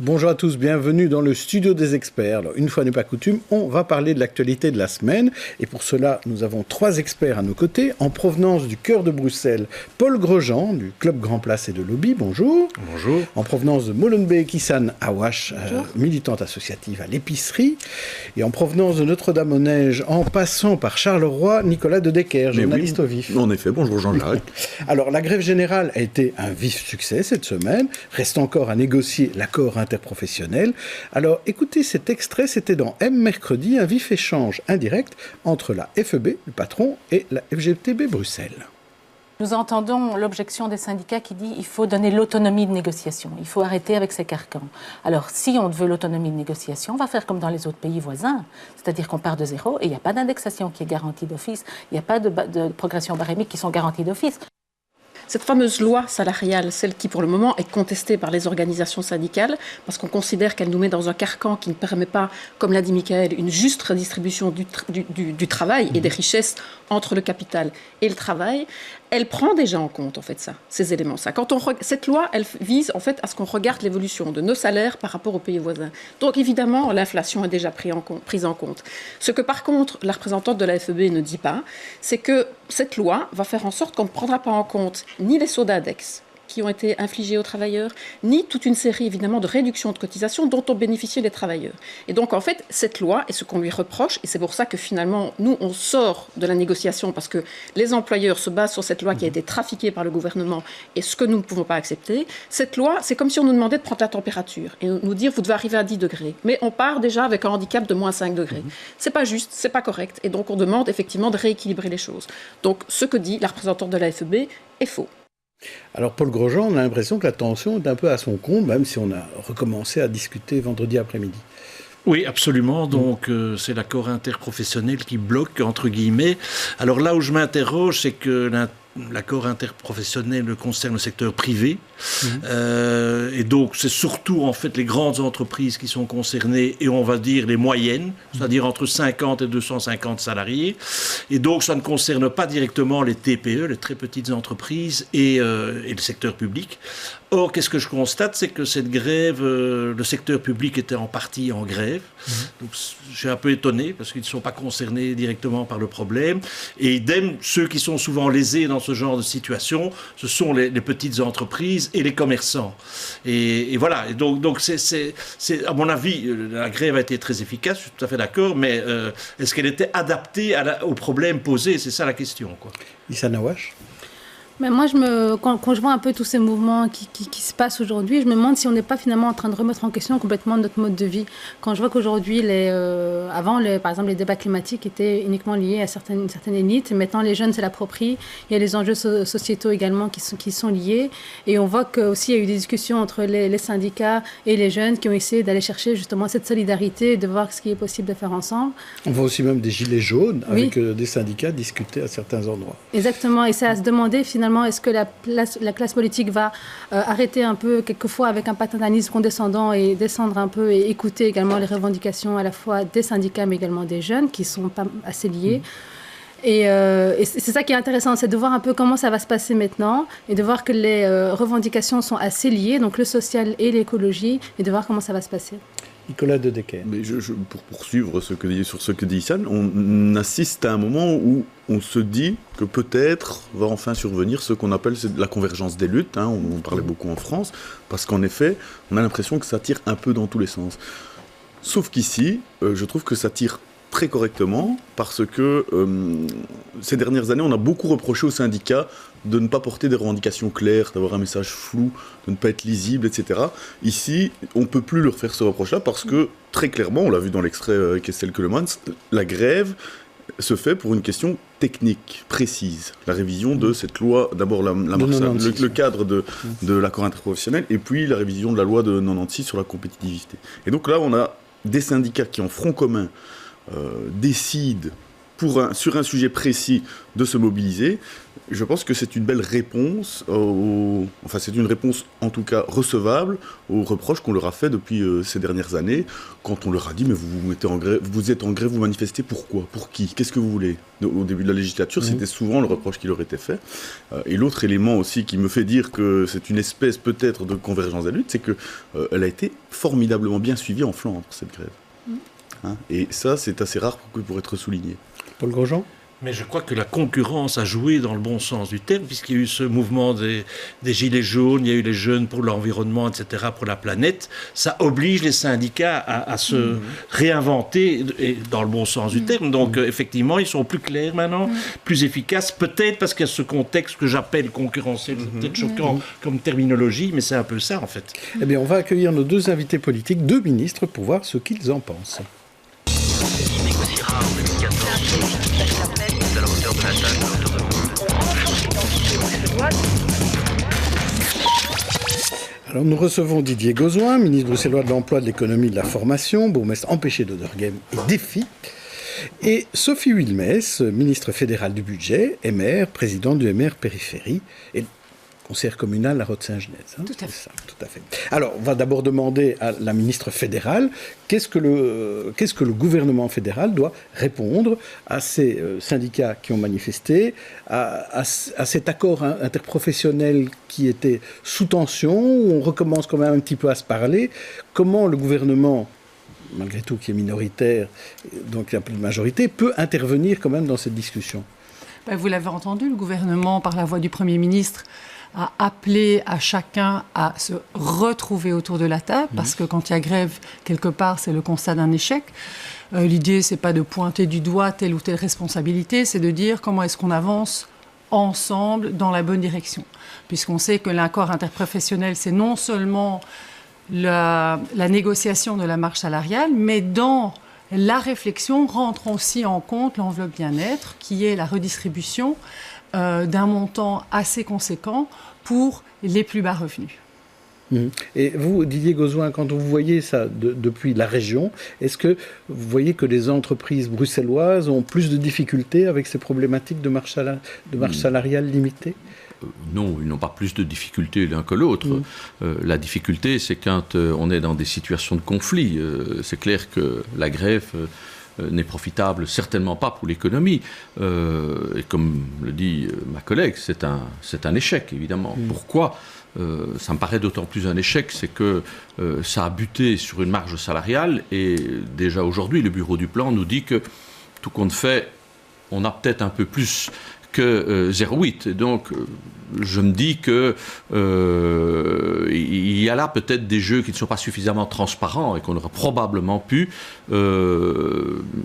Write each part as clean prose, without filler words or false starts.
Bonjour à tous, bienvenue dans le studio des experts. Alors, une fois n'est pas coutume, on va parler de l'actualité de la semaine. Et pour cela, nous avons 3 experts à nos côtés. En provenance du cœur de Bruxelles, Paul Grosjean, du Club Grand Place et de Lobby. Bonjour. Bonjour. En provenance de Molenbeek Kissan Awash, militante associative à l'épicerie. Et en provenance de Notre-Dame-aux-Neiges, en passant par Charleroi, Nicolas de Decker, journaliste au vif. En effet, bonjour Jean-Jacques. Alors, la grève générale a été un vif succès cette semaine. Reste encore à négocier l'accord interprofessionnel. Alors, écoutez cet extrait, c'était dans M Mercredi, un vif échange indirect entre la FEB, le patron, et la FGTB Bruxelles. Nous entendons l'objection des syndicats qui dit qu'il faut donner l'autonomie de négociation, il faut arrêter avec ces carcans. Alors, si on veut l'autonomie de négociation, on va faire comme dans les autres pays voisins, c'est-à-dire qu'on part de zéro et il n'y a pas d'indexation qui est garantie d'office, il n'y a pas de progression barémique qui sont garanties d'office. Cette fameuse loi salariale, celle qui pour le moment est contestée par les organisations syndicales, parce qu'on considère qu'elle nous met dans un carcan qui ne permet pas, comme l'a dit Michael, une juste redistribution du travail et des richesses entre le capital et le travail, elle prend déjà en compte en fait ça, ces éléments-là. Cette loi, elle vise en fait à ce qu'on regarde l'évolution de nos salaires par rapport aux pays voisins. Donc évidemment, l'inflation est déjà prise en compte. Ce que par contre la représentante de la FEB ne dit pas, c'est que cette loi va faire en sorte qu'on ne prendra pas en compte ni les sauts d'index qui ont été infligés aux travailleurs, ni toute une série évidemment de réductions de cotisations dont ont bénéficié les travailleurs. Et donc en fait, cette loi est ce qu'on lui reproche, et c'est pour ça que finalement, nous, on sort de la négociation, parce que les employeurs se basent sur cette loi qui a été trafiquée par le gouvernement, et ce que nous ne pouvons pas accepter. Cette loi, c'est comme si on nous demandait de prendre la température, et nous dire, vous devez arriver à 10 degrés. Mais on part déjà avec un handicap de moins 5 degrés. C'est pas juste, c'est pas correct, et donc on demande effectivement de rééquilibrer les choses. Donc ce que dit la représentante de la FEB est faux. Alors Paul Grosjean, on a l'impression que la tension est un peu à son comble, même si on a recommencé à discuter vendredi après-midi. Oui, absolument. Donc, c'est l'accord interprofessionnel qui bloque, entre guillemets. Alors là où je m'interroge, c'est que l'accord interprofessionnel concerne le secteur privé. Et donc, c'est surtout, en fait, les grandes entreprises qui sont concernées, et on va dire les moyennes, c'est-à-dire entre 50 et 250 salariés. Et donc, ça ne concerne pas directement les TPE, les très petites entreprises, et le secteur public. Or, qu'est-ce que je constate, c'est que cette grève, le secteur public était en partie en grève. Donc, je suis un peu étonné, parce qu'ils ne sont pas concernés directement par le problème. Et idem, ceux qui sont souvent lésés dans ce genre de situation, ce sont les petites entreprises et les commerçants. Et voilà. Et donc c'est, à mon avis, la grève a été très efficace, je suis tout à fait d'accord, mais est-ce qu'elle était adaptée au problème posé? C'est ça la question, quoi. Issa Nawash. Mais moi, quand je vois un peu tous ces mouvements qui se passent aujourd'hui, je me demande si on n'est pas finalement en train de remettre en question complètement notre mode de vie. Quand je vois qu'aujourd'hui, par exemple, les débats climatiques étaient uniquement liés à une certaine élite. Maintenant, les jeunes, c'est la propriété. Il y a les enjeux sociétaux également qui sont liés. Et on voit qu'aussi, il y a eu des discussions entre les syndicats et les jeunes qui ont essayé d'aller chercher justement cette solidarité et de voir ce qui est possible de faire ensemble. On voit aussi même des gilets jaunes avec des syndicats discuter à certains endroits. Exactement. Et c'est à se demander finalement, est-ce que la classe politique va arrêter un peu, quelquefois, avec un paternalisme condescendant et descendre un peu et écouter également les revendications à la fois des syndicats mais également des jeunes qui sont pas assez liés. Et c'est ça qui est intéressant, c'est de voir un peu comment ça va se passer maintenant et de voir que les revendications sont assez liées, donc le social et l'écologie, et de voir comment ça va se passer. Nicolas de Decker. Mais pour poursuivre sur ce que dit Issane, on assiste à un moment où on se dit que peut-être va enfin survenir ce qu'on appelle la convergence des luttes, on parlait beaucoup en France, parce qu'en effet, on a l'impression que ça tire un peu dans tous les sens. Sauf qu'ici, je trouve que ça tire très correctement, parce que ces dernières années, on a beaucoup reproché aux syndicats de ne pas porter des revendications claires, d'avoir un message flou, de ne pas être lisible, etc. Ici, on ne peut plus leur faire ce reproche-là, parce que, très clairement, on l'a vu dans l'extrait Kessel-Keulemans, la grève se fait pour une question technique, précise. La révision de cette loi, d'abord le cadre de l'accord interprofessionnel, et puis la révision de la loi de 96 sur la compétitivité. Et donc là, on a des syndicats qui, en front commun, décident sur un sujet précis de se mobiliser, je pense que c'est une belle réponse, enfin c'est une réponse en tout cas recevable aux reproches qu'on leur a fait depuis ces dernières années, quand on leur a dit mais vous êtes en grève, vous manifestez pourquoi? Pour qui? Qu'est-ce que vous voulez? Au début de la législature, c'était souvent le reproche qui leur était fait. Et l'autre élément aussi qui me fait dire que c'est une espèce peut-être de convergence des luttes, c'est qu'elle a été formidablement bien suivie en Flandre, cette grève. Hein, et ça, c'est assez rare pour être souligné. Paul Grosjean? Mais je crois que la concurrence a joué dans le bon sens du terme, puisqu'il y a eu ce mouvement des gilets jaunes, il y a eu les jeunes pour l'environnement, etc., pour la planète. Ça oblige les syndicats à se réinventer, et dans le bon sens du terme. Donc, effectivement, ils sont plus clairs maintenant, plus efficaces, peut-être parce qu'il y a ce contexte que j'appelle concurrentiel. C'est peut-être choquant comme terminologie, mais c'est un peu ça, en fait. Eh bien, on va accueillir nos deux invités politiques, deux ministres, pour voir ce qu'ils en pensent. Il négociera en 2014 à la hauteur de la Alors nous recevons Didier Gauzoin, ministre bruxellois de l'Emploi, de l'Économie et de la Formation, bourgmestre empêché d'Oderghem et Défi, et Sophie Wilmès, ministre fédérale du Budget, MR, présidente du MR Périphérie, et conseillère communale la Roth-Saint-Genès. Hein, tout à fait. ça, tout à fait. Alors, on va d'abord demander à la ministre fédérale qu'est-ce que le gouvernement fédéral doit répondre à ces syndicats qui ont manifesté, à cet accord interprofessionnel qui était sous tension, où on recommence quand même un petit peu à se parler. Comment le gouvernement, malgré tout qui est minoritaire, donc il n'y a plus de majorité, peut intervenir quand même dans cette discussion? Vous l'avez entendu, le gouvernement, par la voix du Premier ministre, a appelé à chacun à se retrouver autour de la table, parce que quand il y a grève, quelque part, c'est le constat d'un échec. L'idée, c'est pas de pointer du doigt telle ou telle responsabilité, c'est de dire comment est-ce qu'on avance ensemble dans la bonne direction. Puisqu'on sait que l'accord interprofessionnel, c'est non seulement la négociation de la marge salariale, mais dans la réflexion rentre aussi en compte l'enveloppe bien-être, qui est la redistribution d'un montant assez conséquent pour les plus bas revenus. Et vous, Didier Gauzoin, quand vous voyez ça depuis la région, est-ce que vous voyez que les entreprises bruxelloises ont plus de difficultés avec ces problématiques de marge salariale limitée? Non, ils n'ont pas plus de difficultés l'un que l'autre. La difficulté, c'est quand on est dans des situations de conflit. C'est clair que la grève n'est profitable certainement pas pour l'économie. Et comme le dit ma collègue, c'est un échec, évidemment. Pourquoi ça me paraît d'autant plus un échec, c'est que ça a buté sur une marge salariale, et déjà aujourd'hui, le bureau du plan nous dit que tout compte fait, on a peut-être un peu plus que 0,8. Donc, je me dis que il y a là peut-être des jeux qui ne sont pas suffisamment transparents et qu'on aurait probablement pu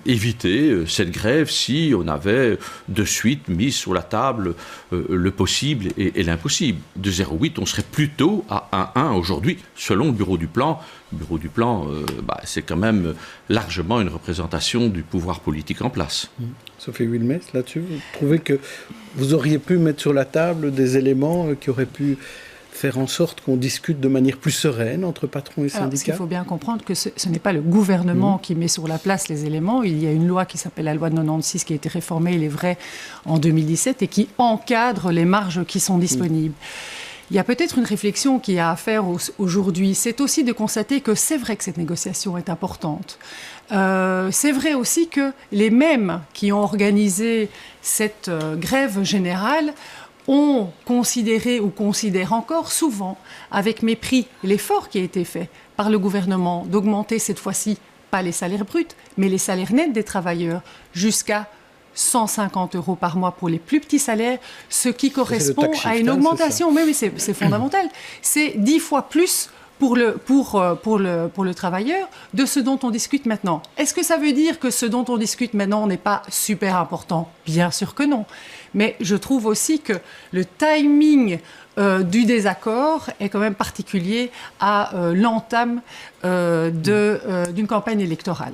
éviter cette grève si on avait de suite mis sur la table le possible et l'impossible. De 0,8, on serait plutôt à 1,1 aujourd'hui, selon le bureau du plan. Le bureau du plan, c'est quand même largement une représentation du pouvoir politique en place. Sophie Wilmès, là-dessus, vous trouvez que vous auriez pu mettre sur la table des éléments qui auraient pu faire en sorte qu'on discute de manière plus sereine entre patrons et syndicats? Il faut bien comprendre que ce n'est pas le gouvernement qui met sur la place les éléments. Il y a une loi qui s'appelle la loi de 96 qui a été réformée, il est vrai, en 2017 et qui encadre les marges qui sont disponibles. Il y a peut-être une réflexion qu'il y a à faire aujourd'hui. C'est aussi de constater que c'est vrai que cette négociation est importante. C'est vrai aussi que les mêmes qui ont organisé cette grève générale ont considéré ou considèrent encore souvent avec mépris l'effort qui a été fait par le gouvernement d'augmenter cette fois-ci pas les salaires bruts, mais les salaires nets des travailleurs jusqu'à 150 € par mois pour les plus petits salaires, ce qui correspond à une augmentation. Mais c'est fondamental. C'est 10 fois plus pour le travailleur de ce dont on discute maintenant. Est-ce que ça veut dire que ce dont on discute maintenant n'est pas super important? Bien sûr que non. Mais je trouve aussi que le timing du désaccord est quand même particulier à l'entame d'une campagne électorale.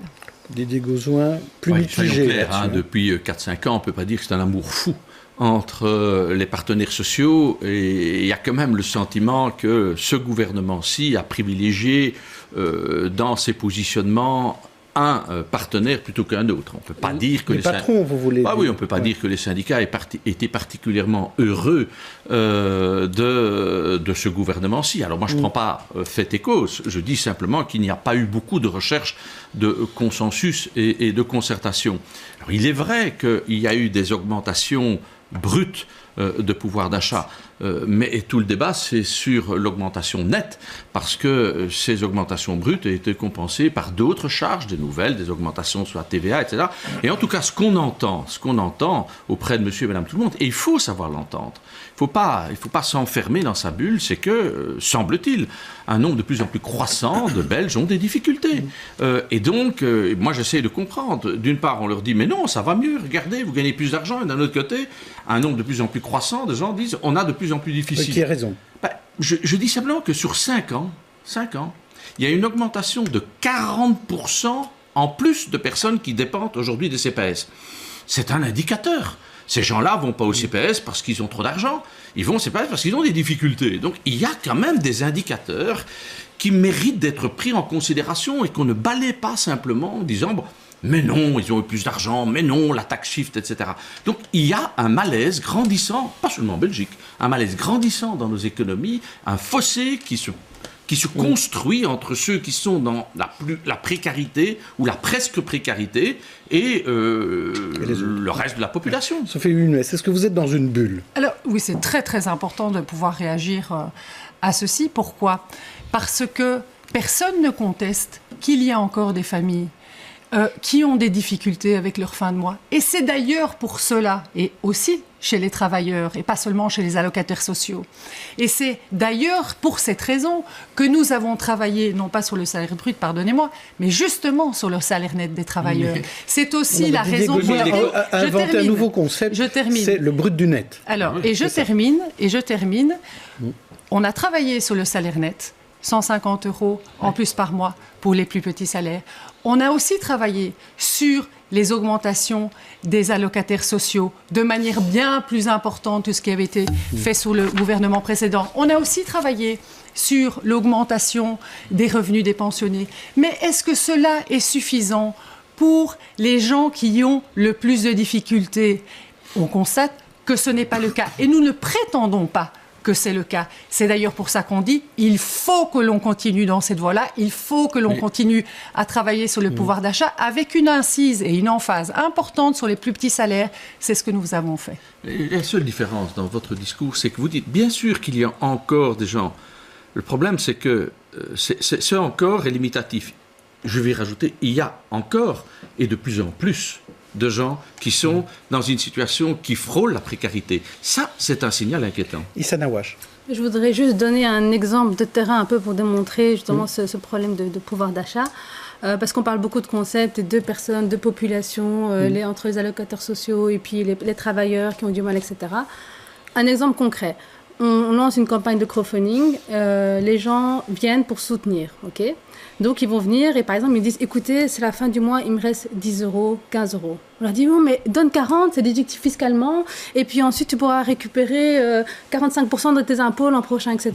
Didier Gauzoin, plus mitigé. Clair, depuis 4-5 ans, on ne peut pas dire que c'est un amour fou entre les partenaires sociaux, et il y a quand même le sentiment que ce gouvernement-ci a privilégié dans ses positionnements un partenaire plutôt qu'un autre. On ne peut pas dire que les patrons, vous voulez dire. Oui, on ne peut pas dire que les syndicats étaient particulièrement heureux de ce gouvernement-ci. Alors moi, je ne prends pas fait et cause. Je dis simplement qu'il n'y a pas eu beaucoup de recherche de consensus et de concertation. Alors, il est vrai qu'il y a eu des augmentations brutes de pouvoir d'achat. Mais tout le débat, c'est sur l'augmentation nette, parce que ces augmentations brutes ont été compensées par d'autres charges, des nouvelles, des augmentations sur la TVA, etc. Et en tout cas, ce qu'on entend auprès de monsieur et madame tout le monde, et il faut savoir l'entendre, il ne faut pas s'enfermer dans sa bulle, c'est que, semble-t-il, un nombre de plus en plus croissant de Belges ont des difficultés. Et donc, moi j'essaie de comprendre. D'une part, on leur dit, mais non, ça va mieux, regardez, vous gagnez plus d'argent. Et d'un autre côté, un nombre de plus en plus croissant de gens disent, on a de plus en plus difficile. Qui a raison? Je dis simplement que sur 5 ans, il y a une augmentation de 40% en plus de personnes qui dépendent aujourd'hui des CPS. C'est un indicateur. Ces gens-là ne vont pas au CPS parce qu'ils ont trop d'argent. Ils vont au CPS parce qu'ils ont des difficultés. Donc, il y a quand même des indicateurs qui méritent d'être pris en considération et qu'on ne balaie pas simplement en disant bon, mais non, ils ont eu plus d'argent, mais non, la taxe shift, etc. Donc, il y a un malaise grandissant, pas seulement en Belgique, un malaise grandissant dans nos économies, un fossé qui se construit entre ceux qui sont dans la précarité ou la presque précarité et le reste de la population. Sophie Wilmès, est-ce que vous êtes dans une bulle? Alors oui, c'est très très important de pouvoir réagir à ceci. Pourquoi? Parce que personne ne conteste qu'il y a encore des familles qui ont des difficultés avec leur fin de mois. Et c'est d'ailleurs pour cela, et aussi chez les travailleurs, et pas seulement chez les allocataires sociaux. Et c'est d'ailleurs pour cette raison que nous avons travaillé, non pas sur le salaire brut, pardonnez-moi, mais justement sur le salaire net des travailleurs. Mais c'est aussi la raison pour laquelle... Inventer un nouveau concept, c'est le brut du net. Alors, et je termine. On a travaillé sur le salaire net, 150 € en plus par mois pour les plus petits salaires. On a aussi travaillé sur les augmentations des allocataires sociaux de manière bien plus importante que ce qui avait été fait sous le gouvernement précédent. On a aussi travaillé sur l'augmentation des revenus des pensionnés. Mais est-ce que cela est suffisant pour les gens qui ont le plus de difficultés? On constate que ce n'est pas le cas. Et nous ne prétendons pas que c'est le cas. C'est d'ailleurs pour ça qu'on dit il faut que l'on continue dans cette voie-là, il faut que l'on continue à travailler sur le pouvoir d'achat avec une incise et une emphase importante sur les plus petits salaires. C'est ce que nous avons fait. Et la seule différence dans votre discours, c'est que vous dites bien sûr qu'il y a encore des gens. Le problème, c'est que ce encore est limitatif. Je vais rajouter, il y a encore et de plus en plus de gens qui sont dans une situation qui frôle la précarité. Ça, c'est un signal inquiétant. Issa Nawash. Je voudrais juste donner un exemple de terrain un peu pour démontrer justement ce problème de pouvoir d'achat. Parce qu'on parle beaucoup de concepts, de personnes, de populations, entre les allocataires sociaux et puis les travailleurs qui ont du mal, etc. Un exemple concret. On lance une campagne de crowdfunding, les gens viennent pour soutenir, ok? Donc ils vont venir et par exemple ils disent écoutez, c'est la fin du mois, il me reste 10 €, 15 €. On leur dit non mais donne 40, c'est déductible fiscalement et puis ensuite tu pourras récupérer 45% de tes impôts l'an prochain, etc.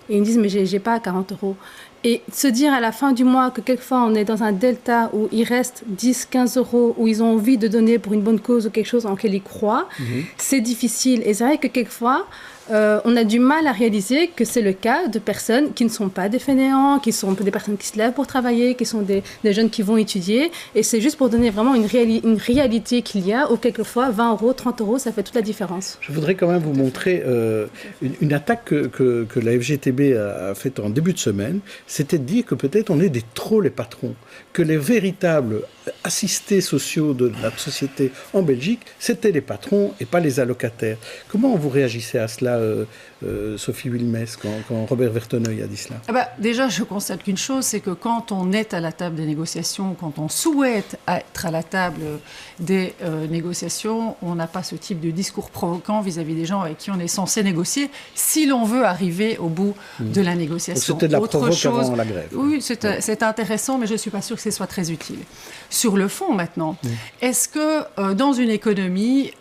Et ils me disent mais j'ai pas 40 €. Et se dire à la fin du mois que quelquefois on est dans un delta où il reste 10, 15 €, où ils ont envie de donner pour une bonne cause ou quelque chose en lequel ils croient, c'est difficile. Et c'est vrai que quelquefois, on a du mal à réaliser que c'est le cas de personnes qui ne sont pas des fainéants, qui sont des personnes qui se lèvent pour travailler, qui sont des jeunes qui vont étudier. Et c'est juste pour donner vraiment une réalité qu'il y a, où quelquefois 20 €, 30 €, ça fait toute la différence. Je voudrais quand même vous montrer une attaque que la FGTB a faite en début de semaine. C'était de dire que peut-être on aidait trop les patrons, que les véritables assistés sociaux de la société en Belgique, c'était les patrons et pas les allocataires. Comment vous réagissez à cela, Sophie Wilmès, quand Robert Vertenoy a dit cela? Déjà, je constate qu'une chose, c'est que quand on est à la table des négociations, quand on souhaite être à la table des négociations, on n'a pas ce type de discours provoquant vis-à-vis des gens avec qui on est censé négocier, si l'on veut arriver au bout de la négociation. C'était de la provoque avant pendant la grève. Oui, c'est intéressant, mais je ne suis pas sûre que ce soit très utile. Sur le fond, maintenant, est-ce que dans une économie,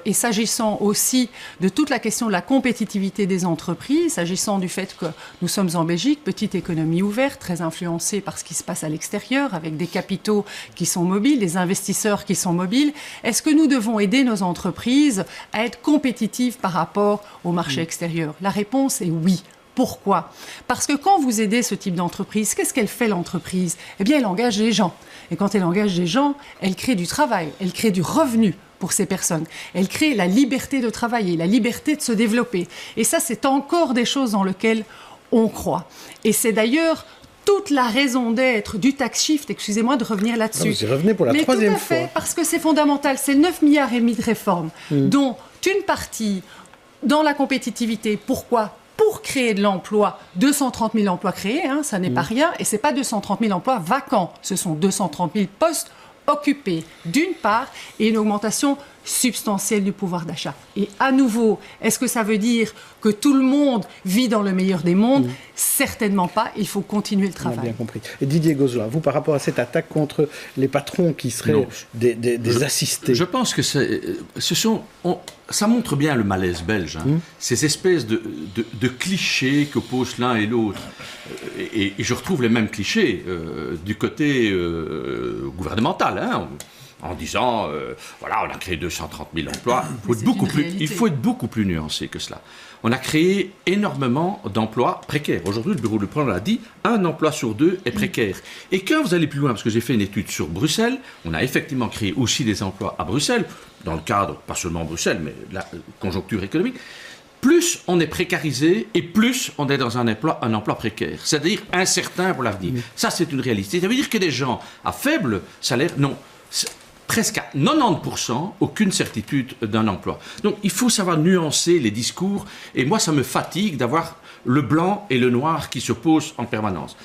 et s'agissant aussi de toute la question de la compétitivité des entreprises, s'agissant du fait que nous sommes en Belgique, petite économie ouverte, très influencée par ce qui se passe à l'extérieur, avec des capitaux qui sont mobiles, des investisseurs qui sont mobiles, est-ce que nous devons aider nos entreprises à être compétitives par rapport au marché extérieur? La réponse est oui. Pourquoi? Parce que quand vous aidez ce type d'entreprise, qu'est-ce qu'elle fait l'entreprise? Eh bien, elle engage des gens. Et quand elle engage des gens, elle crée du travail, elle crée du revenu pour ces personnes. Elle crée la liberté de travailler, la liberté de se développer. Et ça, c'est encore des choses dans lesquelles on croit. Et c'est d'ailleurs toute la raison d'être du tax shift, excusez-moi de revenir là-dessus. Vous y revenez pour la troisième fois. Mais tout à fait, parce que c'est fondamental. C'est 9,5 milliards de réformes, dont une partie dans la compétitivité. Pourquoi? Pour créer de l'emploi, 230 000 emplois créés, ça n'est pas rien, et ce n'est pas 230 000 emplois vacants, ce sont 230 000 postes occupés, d'une part, et une augmentation substantielle du pouvoir d'achat. Et à nouveau, est-ce que ça veut dire que tout le monde vit dans le meilleur des mondes? Certainement pas, il faut continuer le travail. On a bien compris. Et Didier Gauzois, vous, par rapport à cette attaque contre les patrons qui seraient des assistés? Je pense que ça montre bien le malaise belge, ces espèces de clichés que posent l'un et l'autre. Et je retrouve les mêmes clichés du côté gouvernemental, en disant, voilà, on a créé 230 000 emplois. Il faut être beaucoup plus nuancé que cela. On a créé énormément d'emplois précaires. Aujourd'hui, le bureau du Plan l'a dit, 1 emploi sur 2 est précaire. Et quand vous allez plus loin, parce que j'ai fait une étude sur Bruxelles, on a effectivement créé aussi des emplois à Bruxelles, dans le cadre, pas seulement Bruxelles, mais la conjoncture économique. Plus on est précarisé et plus on est dans un emploi précaire, c'est-à-dire incertain pour l'avenir. Ça, c'est une réalité. Ça veut dire que des gens à faible salaire, non, presque à 90%, aucune certitude d'un emploi. Donc, il faut savoir nuancer les discours. Et moi, ça me fatigue d'avoir le blanc et le noir qui s'opposent en permanence.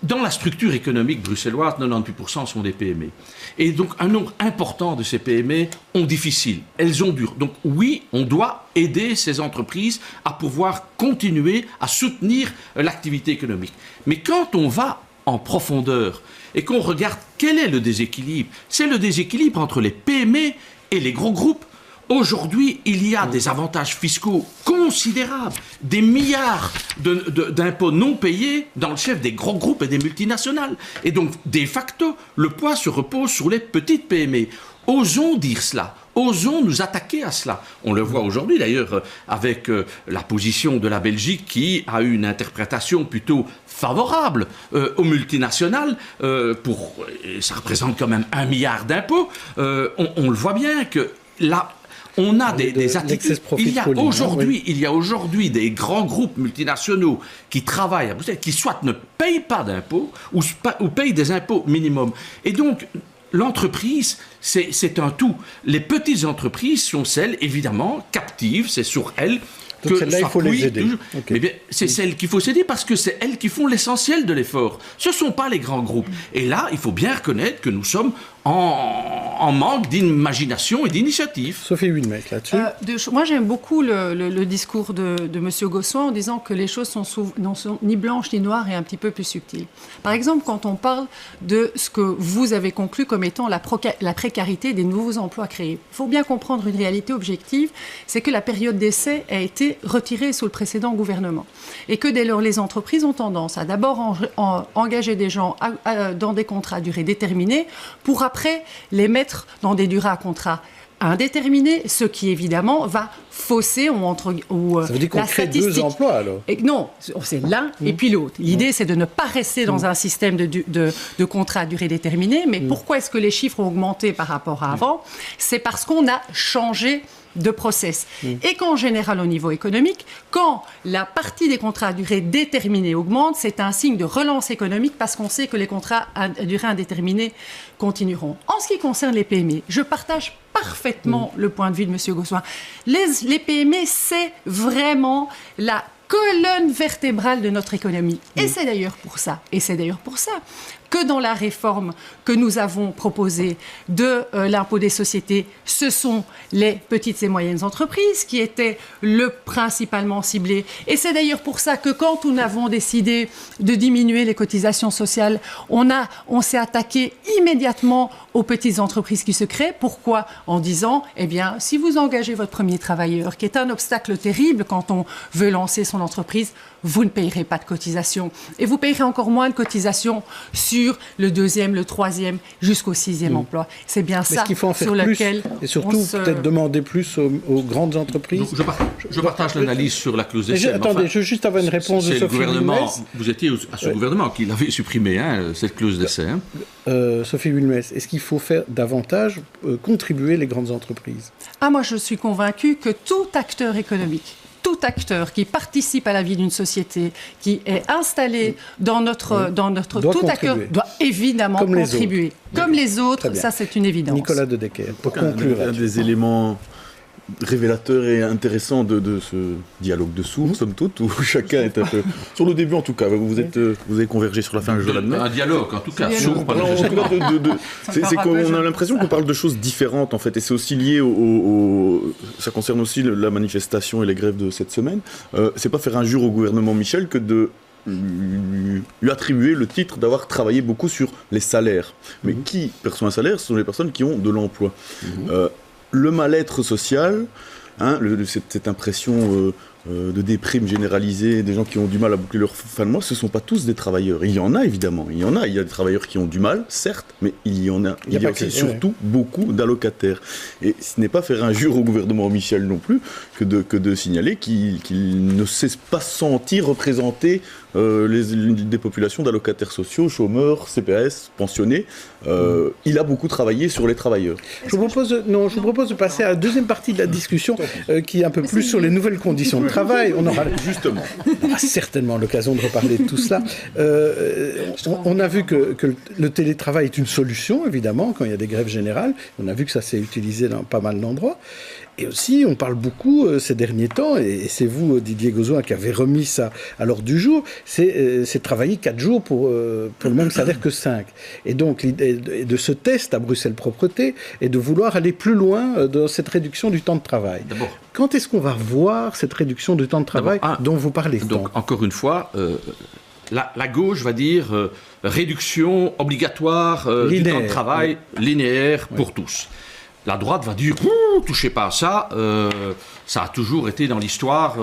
Dans la structure économique bruxelloise, 98% sont des PME. Et donc, un nombre important de ces PME ont difficile. Elles ont dur. Donc, oui, on doit aider ces entreprises à pouvoir continuer à soutenir l'activité économique. Mais quand on va en profondeur et qu'on regarde quel est le déséquilibre, c'est le déséquilibre entre les PME et les gros groupes. Aujourd'hui, il y a des avantages fiscaux considérables, des milliards d'impôts non payés dans le chef des gros groupes et des multinationales. Et donc, de facto, le poids se repose sur les petites PME. Osons dire cela. Osons nous attaquer à cela. On le voit aujourd'hui d'ailleurs avec la position de la Belgique qui a eu une interprétation plutôt favorable aux multinationales. Ça représente quand même 1 milliard d'impôts. On le voit bien que là, on a des attitudes. Il y a aujourd'hui des grands groupes multinationaux qui travaillent à Bruxelles, qui soit ne payent pas d'impôts ou payent des impôts minimum. Et donc, l'entreprise, c'est un tout. Les petites entreprises sont celles, évidemment, captives, c'est sur elles donc celles-là, il faut les aider. Okay. Mais bien, c'est celles qu'il faut s'aider parce que c'est elles qui font l'essentiel de l'effort. Ce ne sont pas les grands groupes. Et là, il faut bien reconnaître que nous sommes en manque d'imagination et d'initiative. Sophie Wilmec, là-dessus. Moi, j'aime beaucoup le discours de M. Gauzois en disant que les choses ne sont ni blanches ni noires et un petit peu plus subtiles. Par exemple, quand on parle de ce que vous avez conclu comme étant la précarité des nouveaux emplois créés, il faut bien comprendre une réalité objective, c'est que la période d'essai a été retirée sous le précédent gouvernement. Et que dès lors, les entreprises ont tendance à d'abord engager des gens dans des contrats à durée déterminée pour après les mettre dans des durées à contrat indéterminés, ce qui évidemment va fausser ça veut dire qu'on crée 2 emplois alors? Non, c'est l'un et puis l'autre. L'idée, c'est de ne pas rester dans un système de contrat à durée déterminée. Mais pourquoi est-ce que les chiffres ont augmenté par rapport à avant? C'est parce qu'on a changé de process. Et qu'en général, au niveau économique, quand la partie des contrats à durée déterminée augmente, c'est un signe de relance économique parce qu'on sait que les contrats à durée indéterminée continueront. En ce qui concerne les PME, je partage parfaitement le point de vue de M. Gauzois. Les PME, c'est vraiment la colonne vertébrale de notre économie. Et c'est d'ailleurs pour ça que dans la réforme que nous avons proposée de l'impôt des sociétés, ce sont les petites et moyennes entreprises qui étaient le principalement ciblées. Et c'est d'ailleurs pour ça que quand nous avons décidé de diminuer les cotisations sociales, on s'est attaqué immédiatement aux petites entreprises qui se créent. Pourquoi ? En disant, eh bien, si vous engagez votre premier travailleur, qui est un obstacle terrible quand on veut lancer son entreprise, vous ne payerez pas de cotisation. Et vous payerez encore moins de cotisation sur le 2e, le 3e, jusqu'au 6e emploi. C'est bien ça qu'il faut en faire sur plus, lequel et surtout peut-être demander plus aux grandes entreprises. Je partage l'analyse sur la clause d'essai. Attendez, je veux juste avoir une réponse de Sophie Wilmès. Vous étiez à ce gouvernement qui l'avait supprimé, cette clause d'essai. Sophie Wilmès, est-ce qu'il faut faire davantage contribuer les grandes entreprises ? Moi, je suis convaincue que tout acteur économique, tout acteur qui participe à la vie d'une société, qui est installé dans notre tout acteur doit évidemment contribuer. Comme les autres, ça c'est une évidence. Nicolas de Decker, pour conclure. Un des éléments révélateur et intéressant de ce dialogue de sourds, somme toute, où chacun est un peu... Sur le début, en tout cas, vous avez convergé sur la fin, je l'admets. Un dialogue, en tout cas. C'est qu'on a l'impression qu'on parle de choses différentes, en fait, et c'est aussi lié ça concerne aussi la manifestation et les grèves de cette semaine. C'est pas faire injure au gouvernement Michel que de lui attribuer le titre d'avoir travaillé beaucoup sur les salaires. Mais qui perçoit un salaire ? Ce sont les personnes qui ont de l'emploi. Le mal-être social, cette impression de déprime généralisée, des gens qui ont du mal à boucler leur fin de mois, ce ne sont pas tous des travailleurs. Il y en a évidemment, il y a des travailleurs qui ont du mal, certes, mais il y a aussi surtout beaucoup d'allocataires. Et ce n'est pas faire injure au gouvernement Michel non plus que de signaler qu'il ne sait pas sentir représenter des populations d'allocataires sociaux, chômeurs, CPS, pensionnés. Il a beaucoup travaillé sur les travailleurs. Je vous propose de passer à la deuxième partie de la discussion qui est un peu plus sur les nouvelles conditions de travail. On aura certainement l'occasion de reparler de tout cela. On a vu que le télétravail est une solution, évidemment, quand il y a des grèves générales. On a vu que ça s'est utilisé dans pas mal d'endroits. Et aussi, on parle beaucoup ces derniers temps, et c'est vous, Didier Gauzoin, qui avez remis ça à l'ordre du jour, c'est travailler 4 jours pour le même salaire que 5. Et donc, l'idée de ce test à Bruxelles Propreté est de vouloir aller plus loin dans cette réduction du temps de travail. D'abord, quand est-ce qu'on va voir cette réduction du temps de travail dont vous parlez tant ? Donc, encore une fois, la gauche va dire réduction obligatoire du temps de travail linéaire pour tous. La droite va dire « touchez pas à ça », ça a toujours été dans l'histoire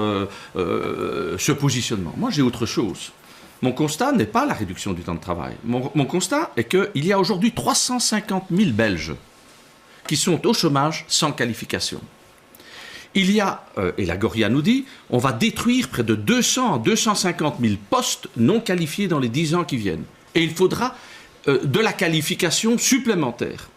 ce positionnement. Moi, j'ai autre chose. Mon constat n'est pas la réduction du temps de travail. Mon constat est qu'il y a aujourd'hui 350 000 Belges qui sont au chômage sans qualification. Il y a, et la Goria nous dit, on va détruire près de 200 à 250 000 postes non qualifiés dans les 10 ans qui viennent. Et il faudra de la qualification supplémentaire.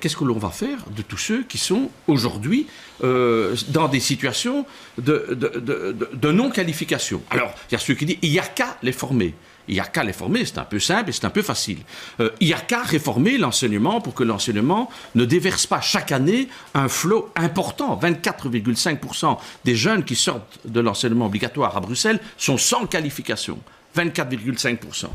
Qu'est-ce que l'on va faire de tous ceux qui sont aujourd'hui dans des situations de non-qualification ? Alors, il y a ceux qui disent il n'y a qu'à les former. Il n'y a qu'à les former, c'est un peu simple et c'est un peu facile. Il n'y a qu'à réformer l'enseignement pour que l'enseignement ne déverse pas chaque année un flot important. 24,5% des jeunes qui sortent de l'enseignement obligatoire à Bruxelles sont sans qualification. 24,5%.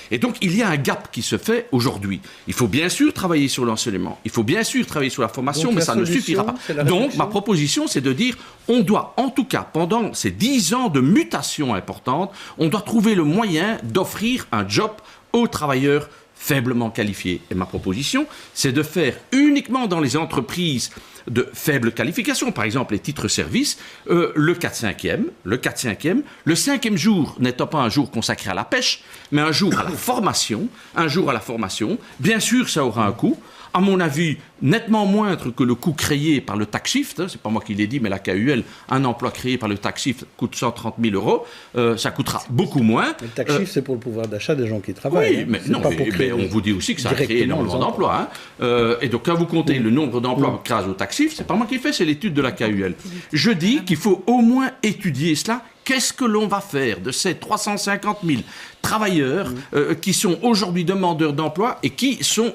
Et donc, il y a un gap qui se fait aujourd'hui. Il faut bien sûr travailler sur l'enseignement, il faut bien sûr travailler sur la formation, mais ça ne suffira pas. Donc, ma proposition, c'est de dire, on doit, en tout cas, pendant ces 10 ans de mutation importante, on doit trouver le moyen d'offrir un job aux travailleurs faiblement qualifiés. Et ma proposition, c'est de faire uniquement dans les entreprises de faible qualification, par exemple les titres-services, le 4/5e, le 5e jour n'étant pas un jour consacré à la pêche, mais un jour à la formation, Bien sûr, ça aura un coût, à mon avis, nettement moindre que le coût créé par le tax shift. C'est pas moi qui l'ai dit, mais la KUL, un emploi créé par le tax shift coûte 130 000 €. Ça coûtera beaucoup moins. Le tax shift, c'est pour le pouvoir d'achat des gens qui travaillent. Oui, mais on vous dit aussi que ça a créé énormément d'emplois. Et donc, quand vous comptez le nombre d'emplois grâce au tax shift, c'est pas moi qui le fais, c'est l'étude de la KUL. Je dis qu'il faut au moins étudier cela. Qu'est-ce que l'on va faire de ces 350 000 travailleurs qui sont aujourd'hui demandeurs d'emploi et qui sont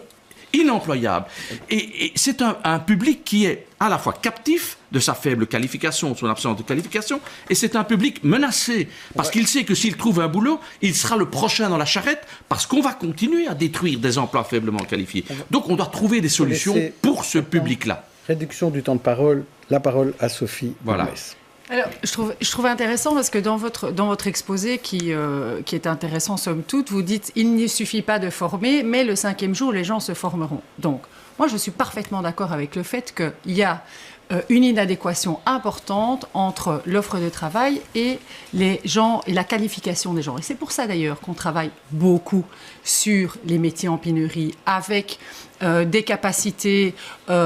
inemployables. Et c'est un public qui est à la fois captif de sa faible qualification, de son absence de qualification, et c'est un public menacé, parce qu'il sait que s'il trouve un boulot, il sera le prochain dans la charrette, parce qu'on va continuer à détruire des emplois faiblement qualifiés. Donc on doit trouver des solutions pour ce public-là. Réduction du temps de parole, la parole à Sophie Bourmès. Alors, je trouve intéressant parce que dans votre exposé qui est intéressant somme toute, vous dites il ne suffit pas de former, mais le 5e jour, les gens se formeront. Donc, moi, je suis parfaitement d'accord avec le fait qu'il y a une inadéquation importante entre l'offre de travail et les gens et la qualification des gens. Et c'est pour ça d'ailleurs qu'on travaille beaucoup sur les métiers en pénurie avec des capacités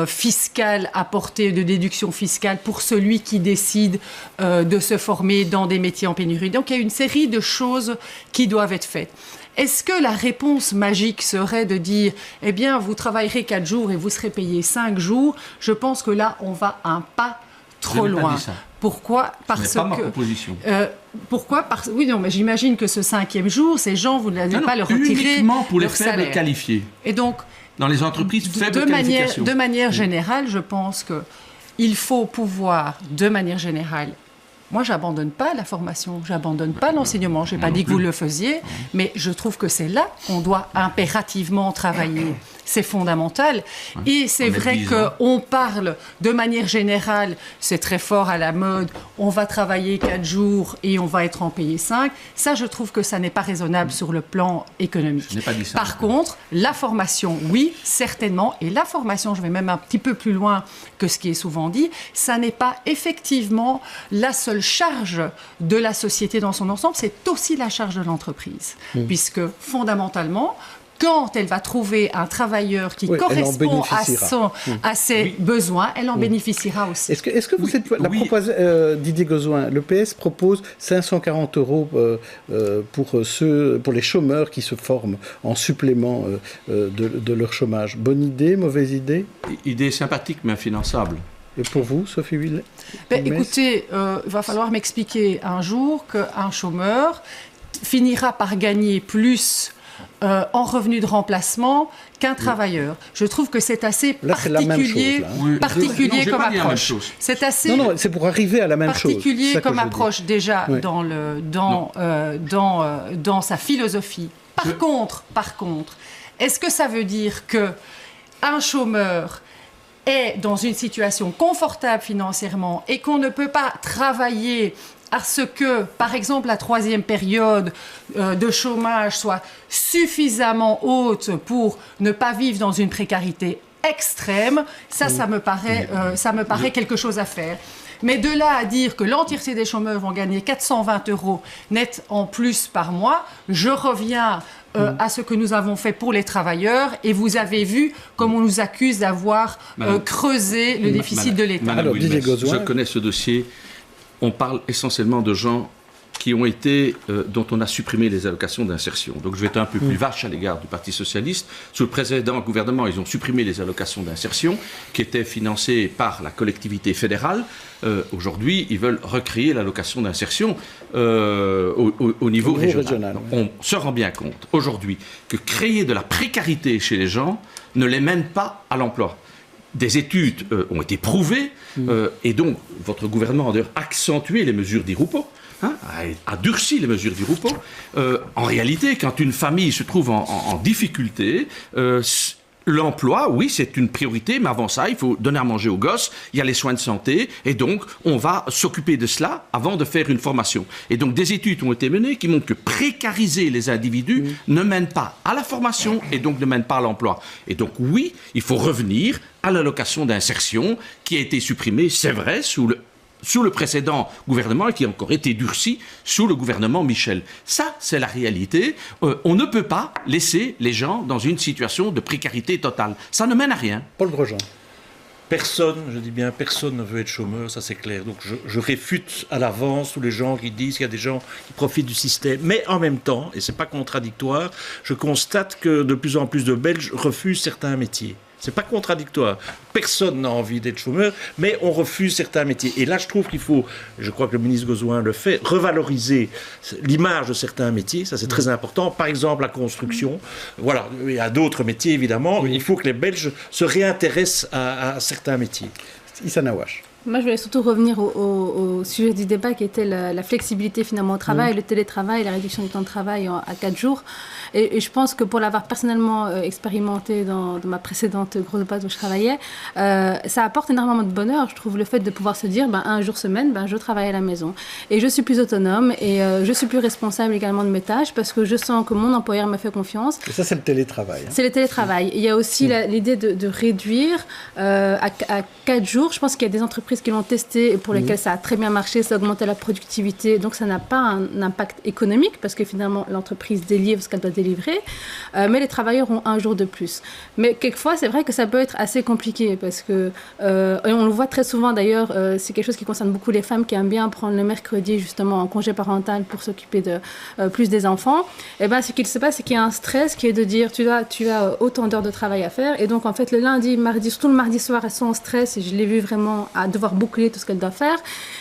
fiscales apportées de déduction fiscale pour celui qui décide de se former dans des métiers en pénurie. Donc il y a une série de choses qui doivent être faites. Est-ce que la réponse magique serait de dire « Eh bien, vous travaillerez 4 jours et vous serez payé 5 jours ?» Je pense que là, on va un pas trop loin. Pourquoi ? Parce que... Ce n'est pas ma proposition. Pourquoi ? Oui, non, mais j'imagine que ce 5e jour, ces gens, vous n'allez pas leur retirer uniquement pour les leur faibles salaire. Qualifiés. Et donc, dans les entreprises faibles qualifications. De manière générale, je pense qu'il faut pouvoir, de manière générale, moi, j'abandonne pas la formation, j'abandonne pas l'enseignement. Je n'ai pas dit que vous le faisiez, mais je trouve que c'est là qu'on doit impérativement travailler. C'est fondamental. Et c'est vrai qu'on parle de manière générale, c'est très fort à la mode, on va travailler 4 jours et on va être en payé 5. Ça, je trouve que ça n'est pas raisonnable sur le plan économique. Je n'ai pas dit ça. Par contre, la formation, oui, certainement. Et la formation, je vais même un petit peu plus loin que ce qui est souvent dit, ça n'est pas effectivement la seule charge de la société dans son ensemble, c'est aussi la charge de l'entreprise. Puisque fondamentalement, quand elle va trouver un travailleur qui correspond à ses besoins, elle en bénéficiera aussi. Est-ce que vous êtes Didier Gauzoin, le PS propose 540 € pour les chômeurs qui se forment en supplément de leur chômage. Bonne idée, mauvaise idée ? Idée sympathique mais infinançable. Et pour vous, Sophie Willet ? Écoutez, il va falloir m'expliquer un jour qu'un chômeur finira par gagner plus en revenu de remplacement qu'un travailleur. Je trouve que c'est assez particulier comme approche. C'est assez non, c'est pour arriver à la même chose. Particulier comme approche déjà dans sa philosophie. Par contre, est-ce que ça veut dire que un chômeur est dans une situation confortable financièrement et qu'on ne peut pas travailler à ce que, par exemple, la 3e période de chômage soit suffisamment haute pour ne pas vivre dans une précarité extrême, ça me paraît quelque chose à faire. Mais de là à dire que l'entièreté des chômeurs vont gagner 420 € net en plus par mois, je reviens à ce que nous avons fait pour les travailleurs, et vous avez vu comme on nous accuse d'avoir creusé le déficit de l'État. Alors, je connais ce dossier. On parle essentiellement de gens qui ont été, dont on a supprimé les allocations d'insertion. Donc je vais être un peu plus vache à l'égard du Parti socialiste. Sous le précédent gouvernement, ils ont supprimé les allocations d'insertion qui étaient financées par la collectivité fédérale. Aujourd'hui, ils veulent recréer l'allocation d'insertion au niveau régional. On se rend bien compte aujourd'hui que créer de la précarité chez les gens ne les mène pas à l'emploi. Des études ont été prouvées, et donc votre gouvernement a d'ailleurs accentué les mesures d'Irupo, a durci les mesures d'Irupo. En réalité, quand une famille se trouve en difficulté, l'emploi, oui, c'est une priorité, mais avant ça, il faut donner à manger aux gosses, il y a les soins de santé, et donc on va s'occuper de cela avant de faire une formation. Et donc des études ont été menées qui montrent que précariser les individus ne mène pas à la formation et donc ne mène pas à l'emploi. Et donc oui, il faut revenir à l'allocation d'insertion qui a été supprimée, c'est vrai, sous le précédent gouvernement et qui a encore été durci sous le gouvernement Michel. Ça, c'est la réalité. On ne peut pas laisser les gens dans une situation de précarité totale. Ça ne mène à rien. Paul Grosjean. Personne, je dis bien, personne ne veut être chômeur, ça c'est clair. Donc je réfute à l'avance tous les gens qui disent qu'il y a des gens qui profitent du système. Mais en même temps, et c'est pas contradictoire, je constate que de plus en plus de Belges refusent certains métiers. C'est pas contradictoire. Personne n'a envie d'être chômeur, mais on refuse certains métiers. Et là, je trouve qu'il faut, je crois que le ministre Gozouin le fait, revaloriser l'image de certains métiers. Ça, c'est très important. Par exemple, la construction. Voilà. Il y a d'autres métiers, évidemment. Il faut que les Belges se réintéressent à certains métiers. Issa Nawash. Moi, je voulais surtout revenir au sujet du débat qui était la flexibilité finalement au travail, le télétravail, la réduction du temps de travail à 4 jours. Et je pense que pour l'avoir personnellement expérimenté dans ma précédente grosse boîte où je travaillais, ça apporte énormément de bonheur. Je trouve le fait de pouvoir se dire, un jour semaine, je travaille à la maison. Et je suis plus autonome et je suis plus responsable également de mes tâches parce que je sens que mon employeur me fait confiance. Et ça, c'est le télétravail. C'est le télétravail. Il y a aussi l'idée de réduire à 4 jours. Je pense qu'il y a des entreprises qui l'ont testé et pour lesquelles ça a très bien marché, ça a augmenté la productivité, donc ça n'a pas un impact économique parce que finalement l'entreprise délivre ce qu'elle doit délivrer, mais les travailleurs ont un jour de plus. Mais quelquefois, c'est vrai que ça peut être assez compliqué parce que, et on le voit très souvent d'ailleurs, c'est quelque chose qui concerne beaucoup les femmes qui aiment bien prendre le mercredi justement en congé parental pour s'occuper de plus des enfants. Et ce qu'il se passe, c'est qu'il y a un stress qui est de dire tu as autant d'heures de travail à faire et donc en fait le lundi, mardi, surtout le mardi soir, elles sont en stress et je l'ai vu vraiment à devoir boucler tout ce qu'elle doit faire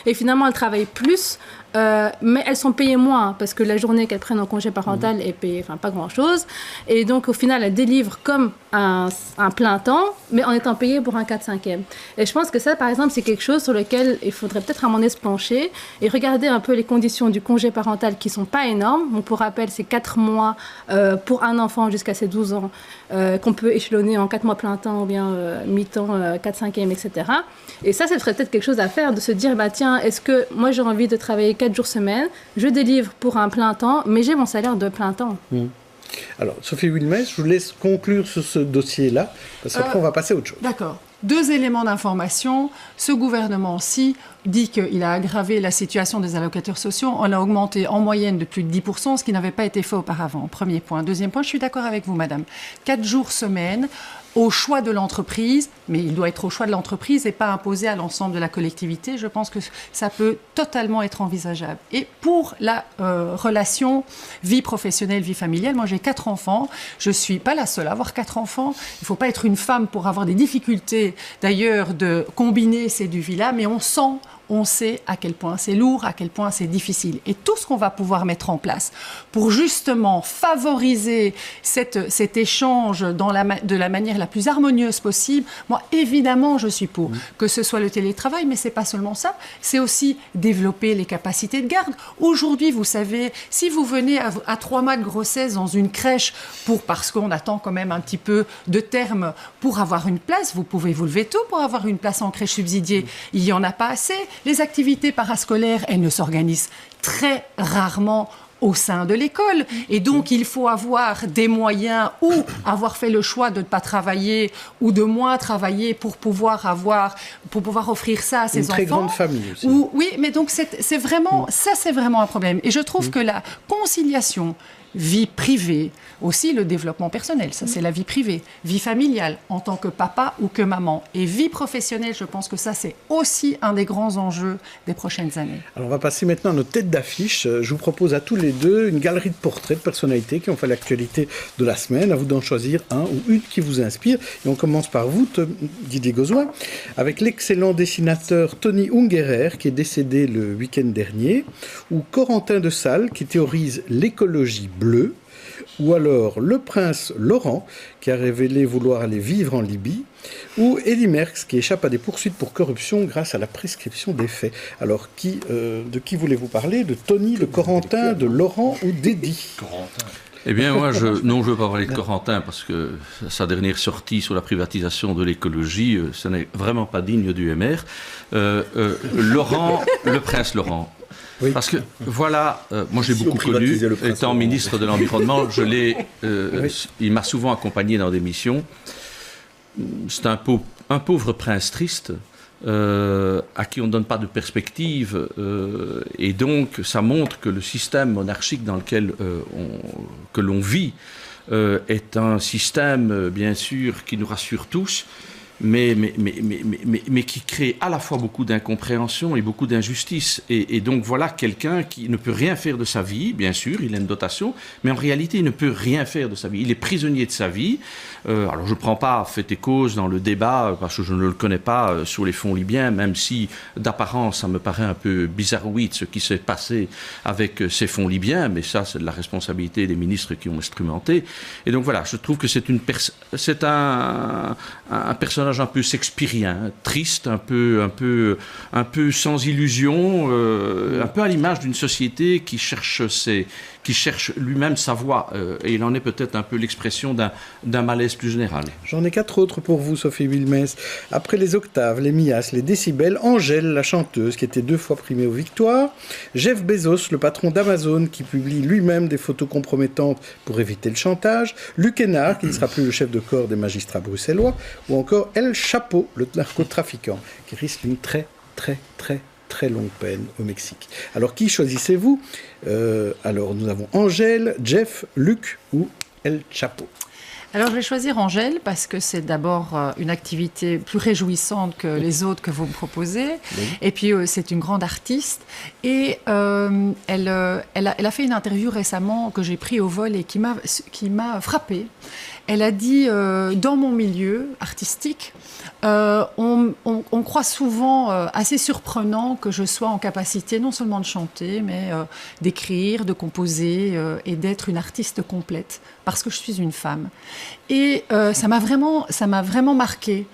et finalement elles travaillent plus mais elles sont payées moins parce que la journée qu'elles prennent en congé parental est payée, pas grand chose et donc au final elles délivrent comme un plein temps mais en étant payées pour un 4/5e et je pense que ça par exemple c'est quelque chose sur lequel il faudrait peut-être à mon avis se pencher et regarder un peu les conditions du congé parental qui sont pas énormes. Donc, pour rappel c'est 4 mois pour un enfant jusqu'à ses 12 ans qu'on peut échelonner en 4 mois plein temps ou bien mi-temps 4/5e etc. Et ça serait peut-être quelque chose à faire de se dire tiens, est-ce que moi j'ai envie de travailler 4 jours semaine, je délivre pour un plein temps, mais j'ai mon salaire de plein temps. Alors, Sophie Wilmès, je vous laisse conclure sur ce dossier-là, parce qu'après, on va passer à autre chose. D'accord. 2 éléments d'information. Ce gouvernement-ci dit qu'il a aggravé la situation des allocataires sociaux. On a augmenté en moyenne de plus de 10%, ce qui n'avait pas été fait auparavant. Premier point. Deuxième point, je suis d'accord avec vous, madame. 4 jours semaine, au choix de l'entreprise, mais il doit être au choix de l'entreprise et pas imposé à l'ensemble de la collectivité. Je pense que ça peut totalement être envisageable. Et pour la relation vie professionnelle, vie familiale, moi j'ai 4 enfants, je ne suis pas la seule à avoir 4 enfants. Il ne faut pas être une femme pour avoir des difficultés d'ailleurs de combiner ces deux vies-là, mais on sait à quel point c'est lourd, à quel point c'est difficile. Et tout ce qu'on va pouvoir mettre en place pour justement favoriser cet échange de la manière la plus harmonieuse possible, moi, évidemment, je suis pour. Que ce soit le télétravail, mais ce n'est pas seulement ça, c'est aussi développer les capacités de garde. Aujourd'hui, vous savez, si vous venez à 3 mois de grossesse dans une crèche, parce qu'on attend quand même un petit peu de terme pour avoir une place, vous pouvez vous lever tôt pour avoir une place en crèche subsidiée. Il n'y en a pas assez. Les activités parascolaires, elles ne s'organisent très rarement au sein de l'école. Et donc, il faut avoir des moyens ou avoir fait le choix de ne pas travailler ou de moins travailler pour pouvoir offrir ça à ses enfants. Une très grande famille aussi. Oui, mais donc, c'est vraiment un problème. Et je trouve que la conciliation vie privée, aussi le développement personnel, ça c'est la vie privée, vie familiale en tant que papa ou que maman, et vie professionnelle, je pense que ça c'est aussi un des grands enjeux des prochaines années. Alors on va passer maintenant à nos têtes d'affiche. Je vous propose à tous les deux une galerie de portraits de personnalités qui ont fait l'actualité de la semaine. À vous d'en choisir un ou une qui vous inspire. Et on commence par vous, Didier Gozouin, avec l'excellent dessinateur Tony Ungerer qui est décédé le week-end dernier, ou Corentin de Sales qui théorise l'écologie bleue, ou alors le prince Laurent qui a révélé vouloir aller vivre en Libye, ou Eddy Merckx qui échappe à des poursuites pour corruption grâce à la prescription des faits. Alors de qui voulez-vous parler? De Tony, de Corentin, de Laurent ou d'Eddy? Eh bien, moi, je ne veux pas parler de Corentin parce que sa dernière sortie sur la privatisation de l'écologie, ce n'est vraiment pas digne du MR. Laurent, le prince Laurent. Oui. Parce que, voilà, moi j'ai beaucoup connu, étant ministre de l'Environnement, il m'a souvent accompagné dans des missions. C'est un pauvre prince triste, à qui on ne donne pas de perspective, et donc ça montre que le système monarchique dans lequel que l'on vit est un système, bien sûr, qui nous rassure tous, mais qui crée à la fois beaucoup d'incompréhension et beaucoup d'injustice. Et donc voilà quelqu'un qui ne peut rien faire de sa vie, bien sûr, il a une dotation, mais en réalité, il ne peut rien faire de sa vie. Il est prisonnier de sa vie. Alors je ne prends pas fait et cause dans le débat, parce que je ne le connais pas sur les fonds libyens, même si d'apparence, ça me paraît un peu bizarroïde ce qui s'est passé avec ces fonds libyens, mais ça, c'est de la responsabilité des ministres qui ont instrumenté. Et donc voilà, je trouve que c'est un personnage un peu shakespearien, triste, un peu sans illusion, un peu à l'image d'une société qui cherche lui-même sa voie. Et il en est peut-être un peu l'expression d'un malaise plus général. J'en ai 4 autres pour vous, Sophie Wilmès. Après les octaves, les mias, les décibels, Angèle, la chanteuse, qui était 2 fois primée aux victoires, Jeff Bezos, le patron d'Amazon, qui publie lui-même des photos compromettantes pour éviter le chantage, Luc Hénard, qui ne sera plus le chef de corps des magistrats bruxellois, ou encore El Chapo, le narcotrafiquant, qui risque une très longue peine au Mexique. Alors, qui choisissez-vous ? Alors, nous avons Angèle, Jeff, Luc ou El Chapo. Alors, je vais choisir Angèle parce que c'est d'abord une activité plus réjouissante que les autres que vous me proposez. Oui. Et puis, c'est une grande artiste. Et elle a fait une interview récemment que j'ai pris au vol et qui m'a frappée. Elle a dit, dans mon milieu artistique, on croit souvent assez surprenant que je sois en capacité non seulement de chanter, mais d'écrire, de composer et d'être une artiste complète, parce que je suis une femme. Et ça m'a vraiment marquée.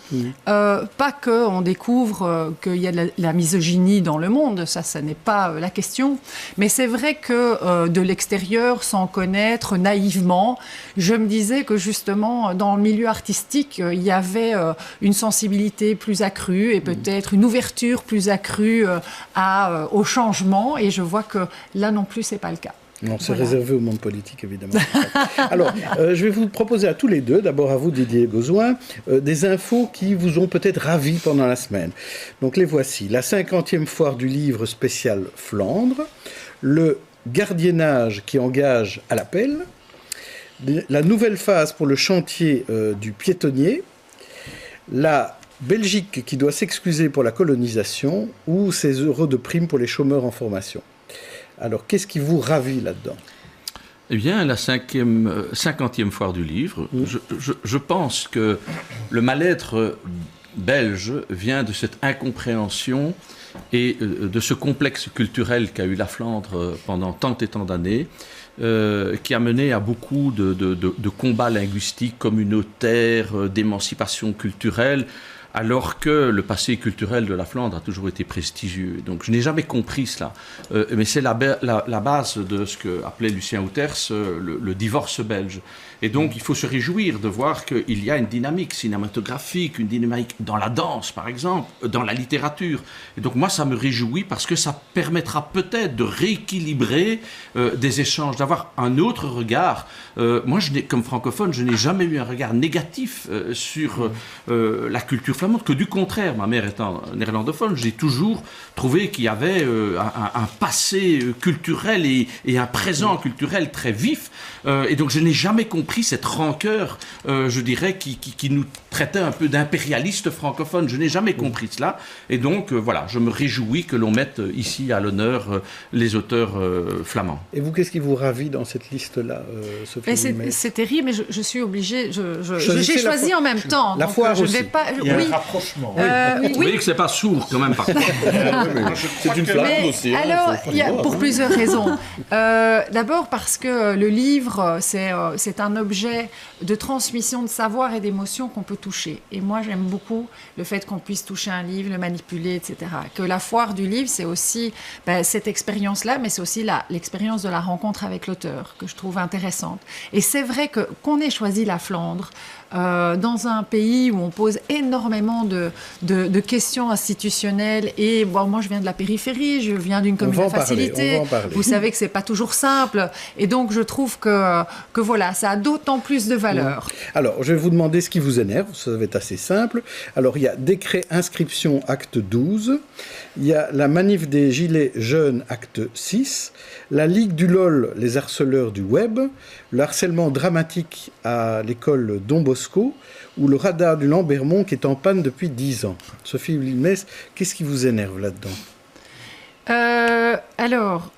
Pas qu'on découvre qu'il y a de la misogynie dans le monde, ça n'est pas la question, mais c'est vrai que de l'extérieur, sans connaître, naïvement, je me disais que justement, dans le milieu artistique, il y avait une sensibilité plus accrue et peut-être une ouverture plus accrue au changement, et je vois que là non plus, c'est pas le cas. Non, c'est réservé au monde politique, évidemment. Alors, je vais vous proposer à tous les deux, d'abord à vous, Didier Gauzoin, des infos qui vous ont peut-être ravis pendant la semaine. Donc, les voici. La 50e foire du livre spécial Flandre, le gardiennage qui engage à l'appel, la nouvelle phase pour le chantier du piétonnier, la Belgique qui doit s'excuser pour la colonisation ou ces euros de prime pour les chômeurs en formation. Alors, qu'est-ce qui vous ravit là-dedans ? Eh bien, la 50e foire du livre, je pense que le mal-être belge vient de cette incompréhension et de ce complexe culturel qu'a eu la Flandre pendant tant et tant d'années, qui a mené à beaucoup de combats linguistiques, communautaires, d'émancipation culturelle, alors que le passé culturel de la Flandre a toujours été prestigieux. Donc je n'ai jamais compris cela. Mais c'est la base de ce qu'appelait Lucien Outers le divorce belge. Et donc il faut se réjouir de voir qu'il y a une dynamique cinématographique, une dynamique dans la danse par exemple, dans la littérature. Et donc moi ça me réjouit parce que ça permettra peut-être de rééquilibrer des échanges, d'avoir un autre regard. Moi comme francophone, je n'ai jamais eu un regard négatif sur la culture flamande, que du contraire, ma mère étant néerlandophone, j'ai toujours trouvé qu'il y avait un passé culturel et un présent culturel très vif. Et donc je n'ai jamais compris cette rancœur, je dirais, qui nous traitait un peu d'impérialistes francophones. Je n'ai jamais compris cela. Et donc, voilà, je me réjouis que l'on mette ici à l'honneur les auteurs flamands. Et vous, qu'est-ce qui vous ravit dans cette liste-là, Sophie ? C'est terrible, mais je suis obligée. J'ai choisi en même temps. La foire je aussi. Vais pas, il y a un rapprochement. Vous voyez que c'est pas sourd quand même. C'est une flamme aussi. Alors, pour plusieurs raisons. D'abord parce que le livre, c'est un objet de transmission de savoir et d'émotions qu'on peut toucher. Et moi, j'aime beaucoup le fait qu'on puisse toucher un livre, le manipuler, etc. Que la foire du livre, c'est aussi cette expérience-là, mais c'est aussi l'expérience de la rencontre avec l'auteur, que je trouve intéressante. Et c'est vrai qu'on ait choisi la Flandre, dans un pays où on pose énormément de questions institutionnelles. Et bon, moi, je viens de la périphérie, je viens d'une commune à facilité. Vous savez que c'est pas toujours simple. Et donc, je trouve que voilà, ça a d'autant plus de valeur. Alors, je vais vous demander ce qui vous énerve, ça va être assez simple. Alors, il y a décret inscription acte 12, il y a la manif des gilets jaunes acte 6, la Ligue du LOL, les harceleurs du web, le harcèlement dramatique à l'école Don Bosco, ou le radar du Lambermont qui est en panne depuis 10 ans. Sophie Wilmès, qu'est-ce qui vous énerve là-dedans ? Alors,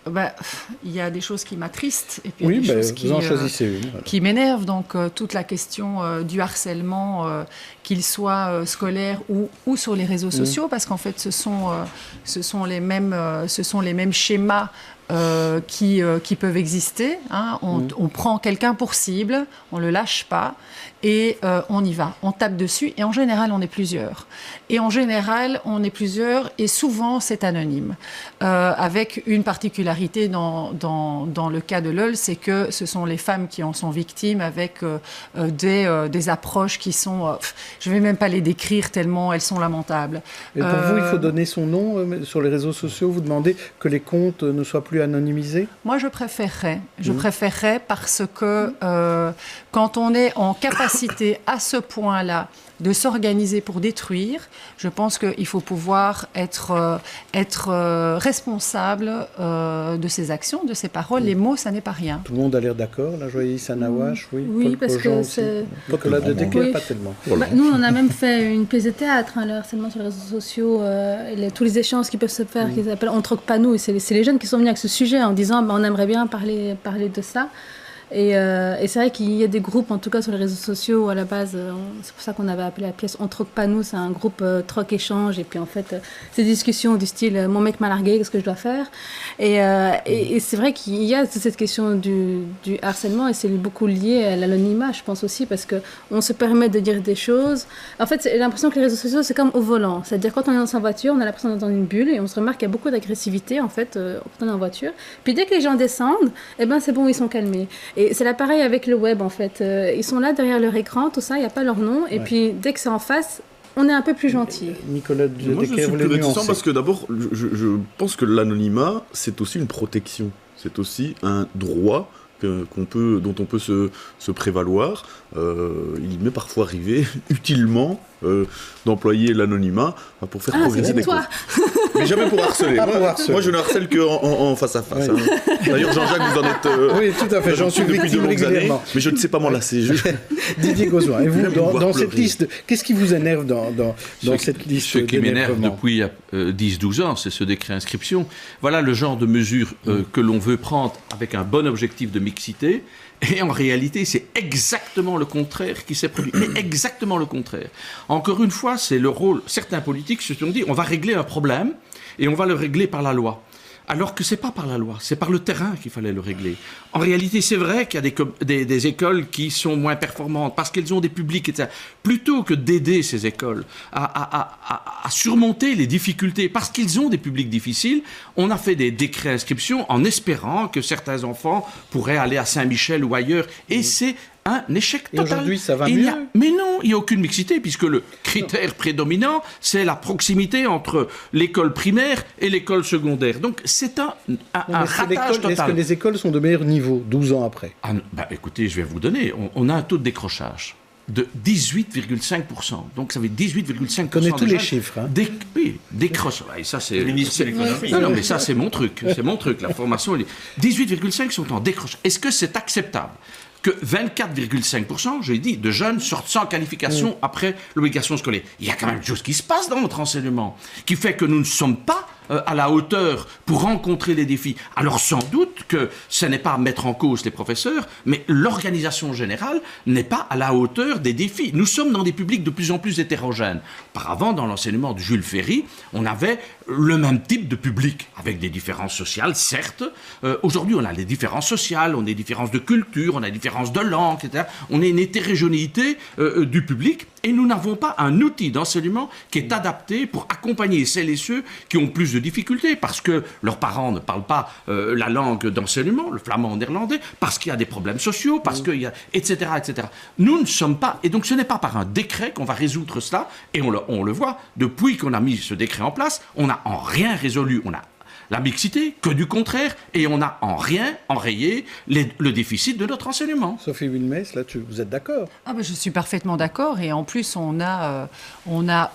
il y a des choses qui m'attristent et puis Oui, il y a des choses vous en choisissez une. Voilà. qui m'énervent. Donc, toute la question du harcèlement, qu'il soit scolaire ou sur les réseaux sociaux, parce qu'en fait, ce sont les mêmes schémas qui peuvent exister. Hein. On prend quelqu'un pour cible, on ne le lâche pas et on y va. On tape dessus et en général, on est plusieurs. Et souvent, c'est anonyme. Avec une particularité dans le cas de LOL, c'est que ce sont les femmes qui en sont victimes avec des approches qui sont... je ne vais même pas les décrire tellement elles sont lamentables. Et pour vous, il faut donner son nom sur les réseaux sociaux. Vous demandez que les comptes ne soient plus anonymisés ? Moi, je préférerais. Je préférerais parce que quand on est en capacité à ce point-là de s'organiser pour détruire, je pense qu'il faut pouvoir être responsable de ses actions, de ses paroles. Les mots, ça n'est pas rien. Tout le monde a l'air d'accord, la Joyeuse Sanawash, oui. Oui, Paul parce Cogent que aussi. c'est... Nicolas de Decker, Oui. pas tellement. Nous, on a même fait une pièce de théâtre, le harcèlement sur les réseaux sociaux, tous les échanges qui peuvent se faire, qui s'appellent On troque pas nous. Et c'est les jeunes qui sont venus avec ce sujet en disant on aimerait bien parler de ça. Et c'est vrai qu'il y a des groupes, en tout cas sur les réseaux sociaux, où à la base, c'est pour ça qu'on avait appelé la pièce On troque pas nous, c'est un groupe troc-échange, et puis en fait, c'est des discussions du style mon mec m'a largué, qu'est-ce que je dois faire ? Et c'est vrai qu'il y a cette question du harcèlement, et c'est beaucoup lié à l'anonymat, je pense aussi, parce qu'on se permet de dire des choses. En fait, j'ai l'impression que les réseaux sociaux, c'est comme au volant, c'est-à-dire quand on est dans sa voiture, on a l'impression d'être dans une bulle, et on se remarque qu'il y a beaucoup d'agressivité, en fait, quand on est en voiture. Puis dès que les gens descendent, eh ben, c'est bon, ils sont calmés. Et c'est là pareil avec le web, en fait. Ils sont là derrière leur écran, tout ça, il n'y a pas leur nom. Et puis, dès que c'est en face, on est un peu plus gentil. Nicolas de Moi, je Decker, suis vous plus les réticent nuancez. parce que d'abord, je pense que l'anonymat, c'est aussi une protection. C'est aussi un droit dont on peut se prévaloir. Il m'est parfois arrivé, utilement, d'employer l'anonymat pour faire progresser des toi. causes. Mais jamais pour harceler. Pas pour harceler. Moi, je ne harcèle qu'en face à face. Oui. Hein. D'ailleurs, Jean-Jacques, vous en êtes... Oui, tout à fait, j'en suis depuis de victime longues années, régulièrement. mais je ne sais pas m'en lasser. Didier Gauzoin, et vous, Même voir dans cette pleurer. liste, qu'est-ce qui vous énerve dans cette liste Ce qui m'énerve d'énervement depuis 10-12 ans, c'est ce décret inscription. Voilà le genre de mesures que l'on veut prendre avec un bon objectif de mixité. Et en réalité, c'est exactement le contraire qui s'est produit. Mais exactement le contraire. Encore une fois, c'est le rôle... Certains politiques se sont dit, on va régler un problème et on va le régler par la loi. Alors que c'est pas par la loi, c'est par le terrain qu'il fallait le régler. En réalité, c'est vrai qu'il y a des écoles qui sont moins performantes parce qu'elles ont des publics, etc. Plutôt que d'aider ces écoles à surmonter les difficultés parce qu'ils ont des publics difficiles, on a fait des décrets d'inscription en espérant que certains enfants pourraient aller à Saint-Michel ou ailleurs. Et c'est un échec Et total. aujourd'hui, ça va Et mieux mais non, il n'y a aucune mixité, puisque le critère prédominant, c'est la proximité entre l'école primaire et l'école secondaire. Donc, c'est un ratage Est-ce que total. les écoles sont de meilleur niveau, 12 ans après ? Ah, écoutez, je vais vous donner. On a un taux de décrochage de 18,5%. Donc, ça fait 18,5%. On connaît tous de les jeunes chiffres. Hein. Oui, décroche. Et ça, c'est... Le ministre de l'économie. Non, mais ça, c'est mon truc. C'est mon truc. La formation, 18,5 sont en décrochage. Est-ce que c'est acceptable que 24,5%, j'ai dit, de jeunes sortent sans qualification après l'obligation scolaire? Il y a quand même quelque chose qui se passe dans notre enseignement, qui fait que nous ne sommes pas à la hauteur pour rencontrer les défis. Alors sans doute que ce n'est pas mettre en cause les professeurs, mais l'organisation générale n'est pas à la hauteur des défis. Nous sommes dans des publics de plus en plus hétérogènes. Auparavant, dans l'enseignement de Jules Ferry, on avait le même type de public, avec des différences sociales, certes. Aujourd'hui, on a les différences sociales, on a des différences de culture, on a des différences de langue, etc. On a une hétérogénéité du public, et nous n'avons pas un outil d'enseignement qui est adapté pour accompagner celles et ceux qui ont plus de difficultés, parce que leurs parents ne parlent pas la langue d'enseignement, le flamand néerlandais, parce qu'il y a des problèmes sociaux, parce qu'il y a... etc., etc. Nous ne sommes pas... Et donc ce n'est pas par un décret qu'on va résoudre cela, et on le voit, depuis qu'on a mis ce décret en place, on n'a en rien résolu, on a la mixité, que du contraire, et on n'a en rien enrayé le déficit de notre enseignement. Sophie Wilmès, là, vous êtes d'accord? Je suis parfaitement d'accord, et en plus on a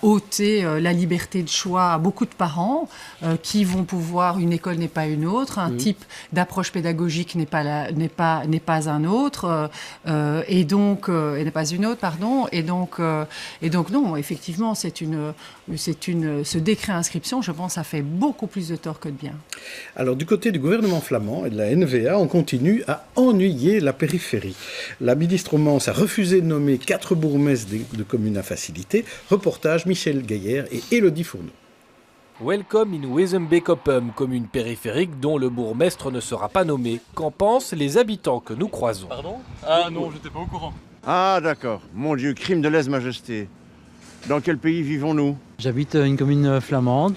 ôté la liberté de choix à beaucoup de parents qui vont pouvoir, une école n'est pas une autre, un type d'approche pédagogique n'est pas un autre, et n'est pas une autre, pardon, et donc non, effectivement, ce décret inscription, je pense, ça fait beaucoup plus de tort que de bien. Alors, du côté du gouvernement flamand et de la NVA, on continue à ennuyer la périphérie. La ministre Mans a refusé de nommer 4 bourgmestres de communes à facilité. Reportage Michel Gaillère et Élodie Fourneau. Welcome in Wezenbeek-Oppum, commune périphérique dont le bourgmestre ne sera pas nommé. Qu'en pensent les habitants que nous croisons? Pardon? Ah non, j'étais pas au courant. Ah d'accord, mon Dieu, crime de lèse-majesté. Dans quel pays vivons-nous? J'habite une commune flamande.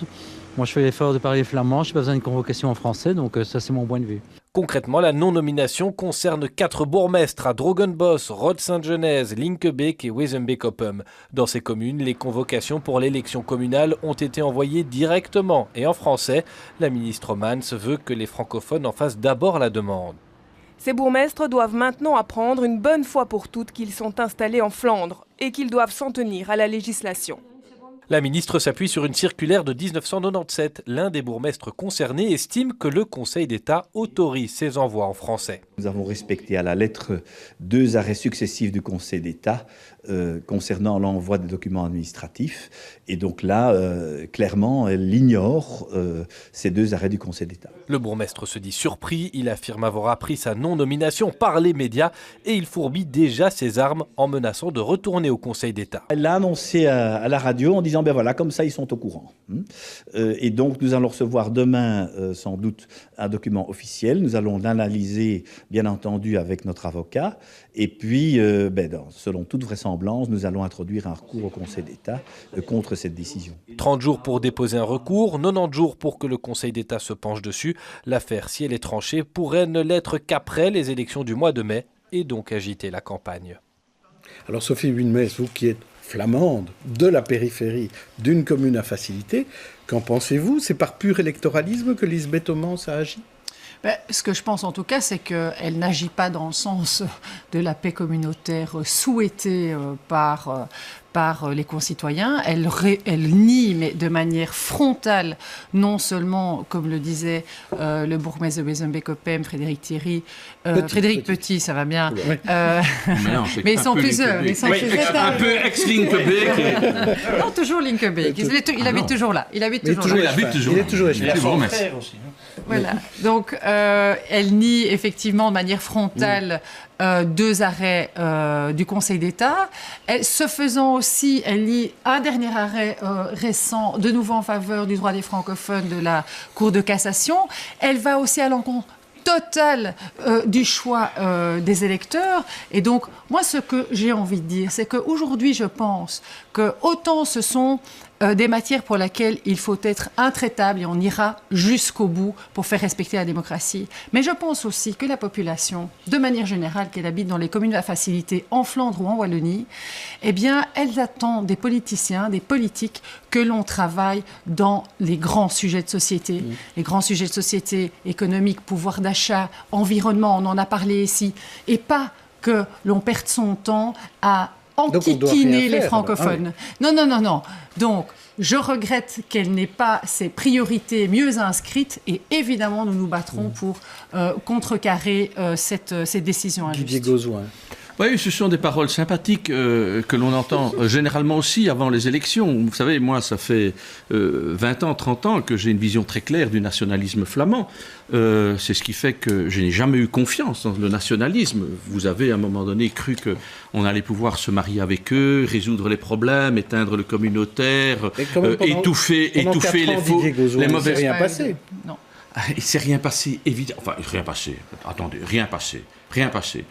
Moi je fais l'effort de parler flamand, je n'ai pas besoin d'une convocation en français, donc ça c'est mon point de vue. Concrètement, la non-nomination concerne 4 bourgmestres à Drogenbos, Rode-Saint-Genèse, Linkebeek et Wezenbeek-Oppum. Dans ces communes, les convocations pour l'élection communale ont été envoyées directement et en français. La ministre Mans veut que les francophones en fassent d'abord la demande. Ces bourgmestres doivent maintenant apprendre une bonne fois pour toutes qu'ils sont installés en Flandre et qu'ils doivent s'en tenir à la législation. La ministre s'appuie sur une circulaire de 1997. L'un des bourgmestres concernés estime que le Conseil d'État autorise ces envois en français. Nous avons respecté à la lettre 2 arrêts successifs du Conseil d'État concernant l'envoi des documents administratifs. Et donc là, clairement, elle ignore ces 2 arrêts du Conseil d'État. Le bourgmestre se dit surpris. Il affirme avoir appris sa non-nomination par les médias et il fourbit déjà ses armes en menaçant de retourner au Conseil d'État. Elle l'a annoncé à la radio en disant, ben voilà, comme ça, ils sont au courant. Et donc, nous allons recevoir demain, sans doute, un document officiel. Nous allons l'analyser, bien entendu, avec notre avocat. Et puis, selon toute vraisemblance, nous allons introduire un recours au Conseil d'État contre cette décision. 30 jours pour déposer un recours, 90 jours pour que le Conseil d'État se penche dessus. L'affaire, si elle est tranchée, pourrait ne l'être qu'après les élections du mois de mai et donc agiter la campagne. Alors Sophie Wilmès, vous qui êtes flamande de la périphérie d'une commune à facilité, qu'en pensez-vous? C'est par pur électoralisme que Lisbeth Mans a agi? Ce que je pense en tout cas, c'est qu'elle n'agit pas dans le sens de la paix communautaire souhaitée par les concitoyens. Elle nie, mais de manière frontale, non seulement, comme le disait le bourgmestre de Wezenbeek-Oppum, Frédéric Thierry, Frédéric Petit, ça va bien. Mais ils sont plusieurs. Un peu ex-Linkebeek. Non, toujours Linkebeek. Il habite toujours là. Il habite toujours là. Il est toujours frère aussi. Voilà. Donc, elle nie effectivement de manière frontale 2 arrêts du Conseil d'État. Ce faisant aussi, elle lit un dernier arrêt récent, de nouveau en faveur du droit des francophones de la Cour de cassation. Elle va aussi à l'encontre totale du choix des électeurs. Et donc, moi, ce que j'ai envie de dire, c'est qu'aujourd'hui, je pense que autant ce sont des matières pour lesquelles il faut être intraitable et on ira jusqu'au bout pour faire respecter la démocratie. Mais je pense aussi que la population, de manière générale, qu'elle habite dans les communes à facilité en Flandre ou en Wallonie, eh bien, elle attend des politiciens, des politiques, que l'on travaille dans les grands sujets de société. Les grands sujets de société, économique, pouvoir d'achat, environnement, on en a parlé ici. Et pas que l'on perde son temps à enquiquiner les francophones. Non. Donc, je regrette qu'elle n'ait pas ses priorités mieux inscrites et évidemment, nous nous battrons pour contrecarrer ces décisions injustes. Didier Gauzoin. Oui, ce sont des paroles sympathiques que l'on entend généralement aussi avant les élections. Vous savez, moi, ça fait 20 ans, 30 ans que j'ai une vision très claire du nationalisme flamand. C'est ce qui fait que je n'ai jamais eu confiance dans le nationalisme. Vous avez à un moment donné cru qu'on allait pouvoir se marier avec eux, résoudre les problèmes, éteindre le communautaire, étouffer les mauvaises... rien passé. Non. Il ne s'est rien passé, évidemment. Enfin, rien passé. Attendez, rien passé. Rien passé.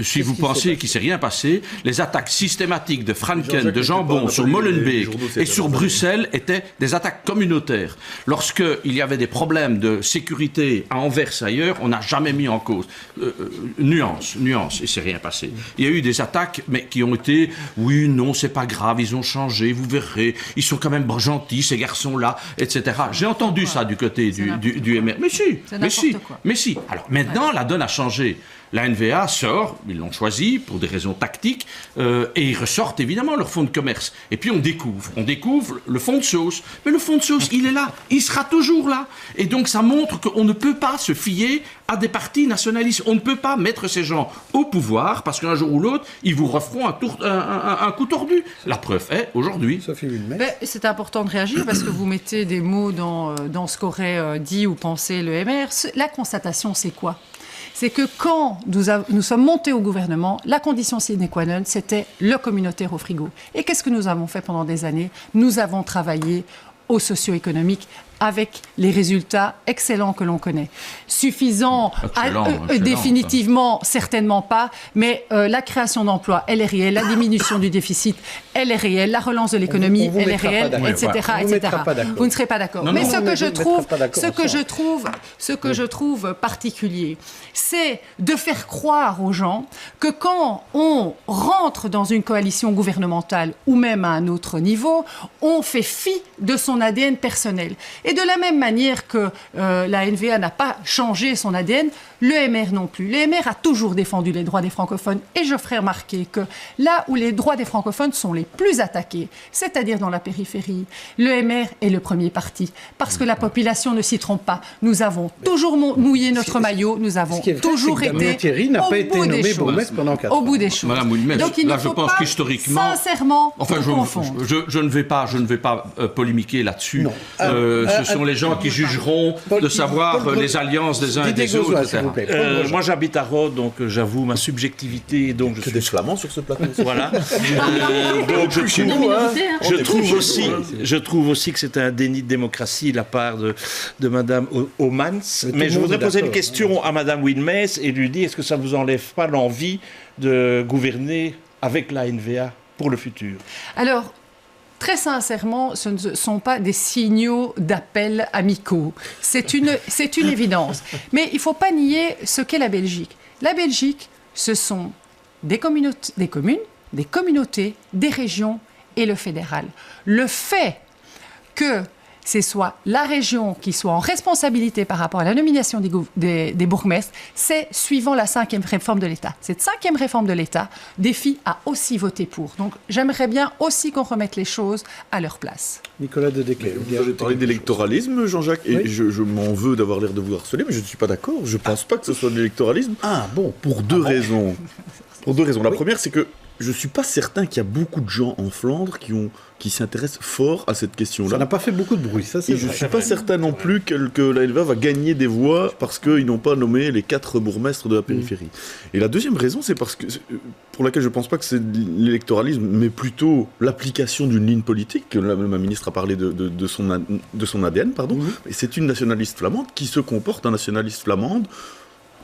Si vous pensez qu'il ne s'est rien passé, les attaques systématiques de Franken, de Jambon sur Molenbeek et sur Bruxelles étaient des attaques communautaires. Lorsqu'il y avait des problèmes de sécurité à Anvers et ailleurs, on n'a jamais mis en cause. Nuance, et c'est rien passé. Il y a eu des attaques, mais qui ont été, oui, non, c'est pas grave, ils ont changé, vous verrez, ils sont quand même gentils, ces garçons-là, etc. J'ai entendu ça du côté du MR. Mais si. Alors maintenant, la donne a changé. La NVA sort, ils l'ont choisi pour des raisons tactiques, et ils ressortent évidemment leur fonds de commerce. Et puis on découvre le fonds de sauce. Mais le fonds de sauce, il est là, il sera toujours là. Et donc ça montre qu'on ne peut pas se fier à des partis nationalistes. On ne peut pas mettre ces gens au pouvoir parce qu'un jour ou l'autre, ils vous referont un coup tordu. La preuve est aujourd'hui. C'est important de réagir parce que vous mettez des mots dans ce qu'aurait dit ou pensé le MR. La constatation, c'est quoi ? C'est que quand nous sommes montés au gouvernement, la condition sine qua non, c'était le communautaire au frigo. Et qu'est-ce que nous avons fait pendant des années ? Nous avons travaillé au socio-économique avec les résultats excellents que l'on connaît. Suffisant, définitivement, certainement pas, mais la création d'emplois, elle est réelle, la diminution du déficit, elle est réelle, la relance de l'économie, elle est réelle, etc. Vous ne serez pas d'accord. Mais ce que je trouve particulier, c'est de faire croire aux gens que quand on rentre dans une coalition gouvernementale ou même à un autre niveau, on fait fi de son ADN personnel. Et de la même manière que la NVA n'a pas changé son ADN, le MR non plus. Le MR a toujours défendu les droits des francophones et je ferai remarquer que là où les droits des francophones sont les plus attaqués, c'est-à-dire dans la périphérie, le MR est le premier parti parce que la population ne s'y trompe pas. Nous avons toujours mouillé notre maillot, nous avons toujours été Thierry n'a pas été nommé bourgmestre pendant 4 ans. Au bout des choses. Madame Wilmès, donc il là, ne faut je pense pas qu'historiquement, sincèrement confondre. je ne vais pas polémiquer là-dessus. Ce sont les gens qui jugeront de savoir les alliances des uns et des autres, etc. Moi, j'habite à Rhodes, donc j'avoue ma subjectivité. Donc je suis des flamands sur ce plateau. Voilà. Donc je trouve aussi que c'est un déni de démocratie de la part de Madame Homans. Mais je voudrais poser une question à Madame Wilmès et lui dire, est-ce que ça ne vous enlève pas l'envie de gouverner avec la NVA pour le futur? Alors, très sincèrement, ce ne sont pas des signaux d'appel amicaux. C'est une évidence. Mais il ne faut pas nier ce qu'est la Belgique. La Belgique, ce sont des communes, des communautés, des régions et le fédéral. Le fait que ce soit la région qui soit en responsabilité par rapport à la nomination des bourgmestres, c'est suivant la 5e réforme de l'État. Cette 5e réforme de l'État, Défi a aussi voté pour. Donc j'aimerais bien aussi qu'on remette les choses à leur place. Nicolas de Declercq. Vous avez parlé d'électoralisme, Jean-Jacques, et je m'en veux d'avoir l'air de vous harceler, mais je ne suis pas d'accord. Je ne pense pas que ce soit de l'électoralisme. Pour deux raisons. La première, c'est que je ne suis pas certain qu'il y a beaucoup de gens en Flandre qui s'intéressent fort à cette question-là. Ça n'a pas fait beaucoup de bruit, ça c'est vrai. Je ne suis pas certain non plus que la LVA va gagner des voix parce qu'ils n'ont pas nommé les 4 bourgmestres de la périphérie. Et la deuxième raison, c'est pour laquelle je ne pense pas que c'est l'électoralisme, mais plutôt l'application d'une ligne politique. Ma ministre a parlé de son ADN, pardon. Et c'est une nationaliste flamande qui se comporte en nationaliste flamande.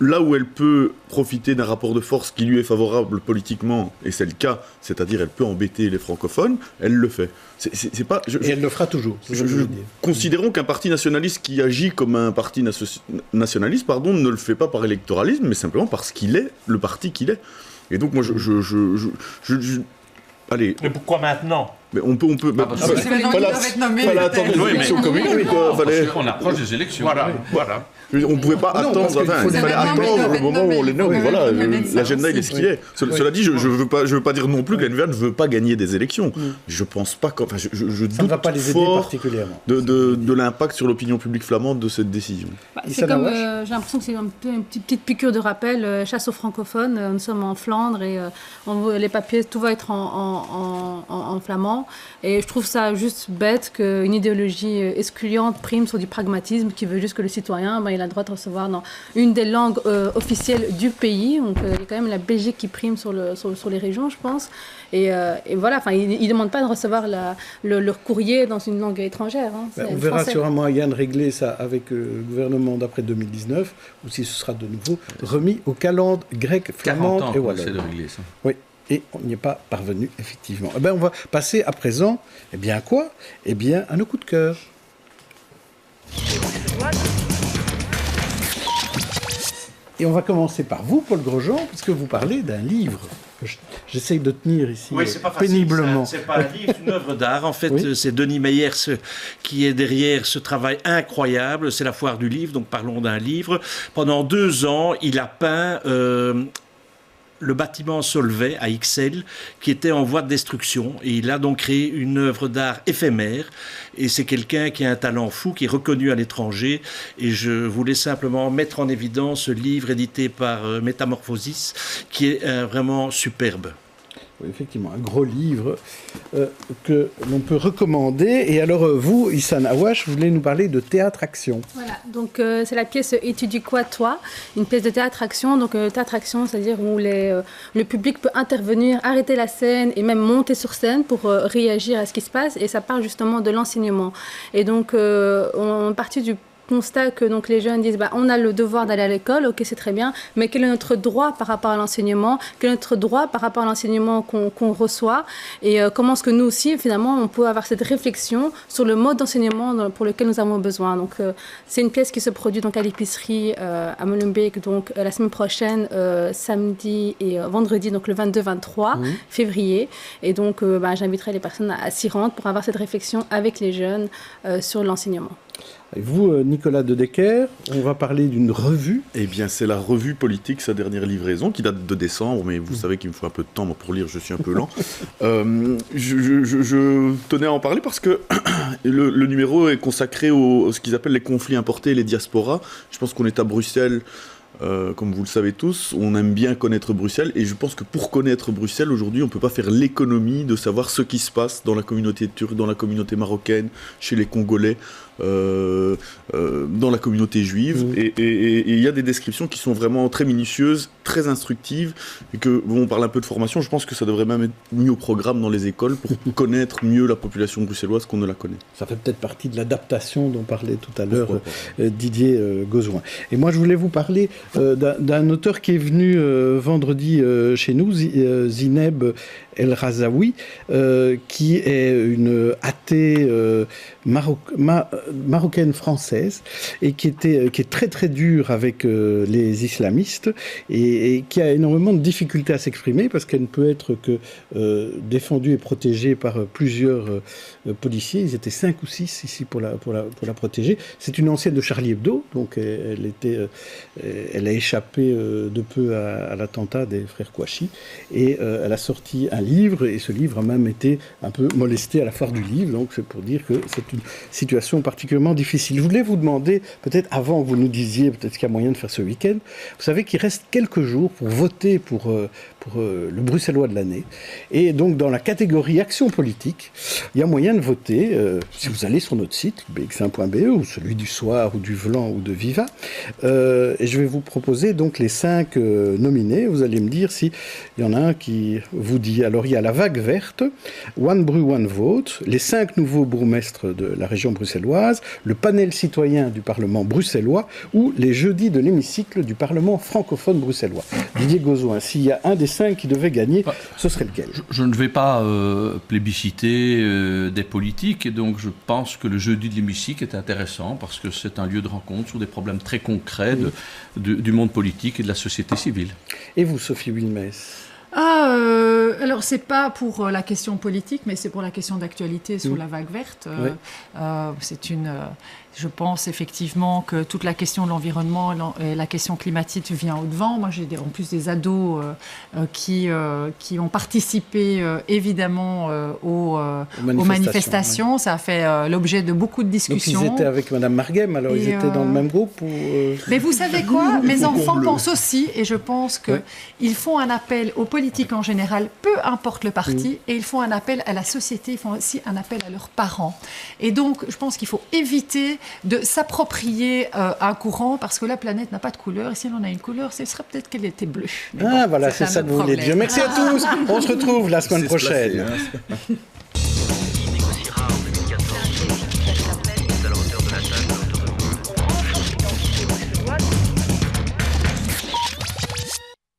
Là où elle peut profiter d'un rapport de force qui lui est favorable politiquement, et c'est le cas, c'est-à-dire elle peut embêter les francophones, elle le fait. C'est pas, et elle le fera toujours. Considérons qu'un parti nationaliste qui agit comme un parti nationaliste, ne le fait pas par électoralisme, mais simplement parce qu'il est le parti qu'il est. Et donc moi, allez. Mais pourquoi maintenant? Mais on peut. Fallait attendre les élections communales. On approche des élections. Voilà. On ne pouvait pas attendre. Il fallait attendre le moment où on les nomme. Voilà, l'agenda il est ce qu'il est. Cela dit, je veux pas dire non plus que la NVA ne veut pas gagner des élections. Je pense pas. Je doute fort de l'impact sur l'opinion publique flamande de cette décision. C'est comme, j'ai l'impression que c'est une petite piqûre de rappel. Chasse aux francophones. Nous sommes en Flandre et les papiers, tout va être en flamand. différents. Et je trouve ça juste bête qu'une idéologie excluante prime sur du pragmatisme qui veut juste que le citoyen il a le droit de recevoir dans une des langues officielles du pays. Donc il y a quand même la Belgique qui prime sur les régions, je pense. Et voilà, ils ne demandent pas de recevoir leur courrier dans une langue étrangère. On verra s'il y aura moyen de régler ça avec le gouvernement d'après 2019 ou si ce sera de nouveau remis aux calendes grecques, flamandes et wallonnes. C'est de régler ça. Oui. Et on n'y est pas parvenu, effectivement. On va passer à présent, à quoi ? À nos coups de cœur. Et on va commencer par vous, Paul Grosjean, puisque vous parlez d'un livre que j'essaye de tenir ici péniblement. C'est pas un livre, c'est une œuvre d'art. En fait, c'est Denis Meyers qui est derrière ce travail incroyable. C'est la foire du livre, donc parlons d'un livre. Pendant 2 ans, il a peint... le bâtiment Solvay à Ixelles qui était en voie de destruction et il a donc créé une œuvre d'art éphémère et c'est quelqu'un qui a un talent fou, qui est reconnu à l'étranger et je voulais simplement mettre en évidence ce livre édité par Métamorphosis qui est vraiment superbe. Oui, effectivement, un gros livre que l'on peut recommander. Et alors, vous, Ihsan Awash, vous voulez nous parler de théâtre-action. Voilà, donc c'est la pièce « Et tu dis quoi, toi ?» Une pièce de théâtre-action. Donc, théâtre-action, c'est-à-dire où le public peut intervenir, arrêter la scène et même monter sur scène pour réagir à ce qui se passe. Et ça part justement de l'enseignement. Et donc, on est parti du constat que donc, les jeunes disent on a le devoir d'aller à l'école, ok, c'est très bien, mais quel est notre droit par rapport à l'enseignement, quel est notre droit par rapport à l'enseignement qu'on reçoit et comment est-ce que nous aussi, finalement, on peut avoir cette réflexion sur le mode d'enseignement pour lequel nous avons besoin. Donc, c'est une pièce qui se produit donc, à l'épicerie à Molenbeek donc, la semaine prochaine, samedi et vendredi, donc le 22-23 février. Et donc, j'inviterai les personnes à s'y rendre pour avoir cette réflexion avec les jeunes sur l'enseignement. Et vous, Nicolas de Decker, on va parler d'une revue. Eh bien, c'est la revue politique, sa dernière livraison, qui date de décembre, mais vous savez qu'il me faut un peu de temps pour lire, je suis un peu lent. Je tenais à en parler parce que le numéro est consacré à ce qu'ils appellent les conflits importés et les diasporas. Je pense qu'on est à Bruxelles. Comme vous le savez tous, on aime bien connaître Bruxelles et je pense que pour connaître Bruxelles aujourd'hui, on ne peut pas faire l'économie de savoir ce qui se passe dans la communauté turque, dans la communauté marocaine, chez les Congolais, dans la communauté juive. Et il y a des descriptions qui sont vraiment très minutieuses, très instructives et que, on parle un peu de formation, je pense que ça devrait même être mis au programme dans les écoles pour connaître mieux la population bruxelloise qu'on ne la connaît. Ça fait peut-être partie de l'adaptation dont parlait tout à l'heure Didier Gozouin. Et moi, je voulais vous parler d'un auteur qui est venu vendredi chez nous, Zineb El Razaoui, qui est une athée marocaine-française et qui est très très dure avec les islamistes et qui a énormément de difficultés à s'exprimer parce qu'elle ne peut être que défendue et protégée par plusieurs policiers. Ils étaient 5 ou 6 ici pour la protéger. C'est une ancienne de Charlie Hebdo, donc elle a échappé de peu à l'attentat des frères Kouachi et elle a sorti un livre et ce livre a même été un peu molesté à la foire du livre, donc c'est pour dire que c'est une situation particulièrement difficile. Je voulais vous demander, peut-être avant que vous nous disiez peut-être qu'il y a moyen de faire ce week-end, vous savez qu'il reste quelques jours pour voter pour le Bruxellois de l'année et donc dans la catégorie action politique, il y a moyen de voter si vous allez sur notre site bx1.be ou celui du Soir ou du Vlan ou de Viva et je vais vous proposer donc les 5 nominés. Vous allez me dire s'il y en a un qui vous dit. Alors il y a la vague verte, One Bru One Vote, les 5 nouveaux bourgmestres de la région bruxelloise, le panel citoyen du Parlement bruxellois ou les jeudis de l'hémicycle du Parlement francophone bruxellois. Didier Gozouin, s'il y a un des 5 qui devait gagner, ce serait lequel ? Je ne vais pas plébisciter des politiques et donc je pense que le jeudi de l'hémicycle est intéressant parce que c'est un lieu de rencontre sur des problèmes très concrets du monde politique et de la société civile. Et vous, Sophie Wilmès ? Alors, c'est pas pour la question politique, mais c'est pour la question d'actualité sur la vague verte. Je pense effectivement que toute la question de l'environnement et la question climatique vient au-devant. Moi, j'ai en plus des ados qui ont participé évidemment aux manifestations. Ouais. Ça a fait l'objet de beaucoup de discussions. Donc, ils étaient avec Madame Marguem, alors ils étaient dans le même groupe Mais vous savez quoi ? Mes enfants pensent aussi, et je pense qu'ils font un appel aux politiques politiques en général, peu importe le parti, et ils font un appel à la société, ils font aussi un appel à leurs parents. Et donc, je pense qu'il faut éviter de s'approprier un courant, parce que la planète n'a pas de couleur, et si elle en a une couleur, ce serait peut-être qu'elle était bleue. Mais voilà, c'est ça que vous voulez dire. Merci à tous, on se retrouve la semaine prochaine.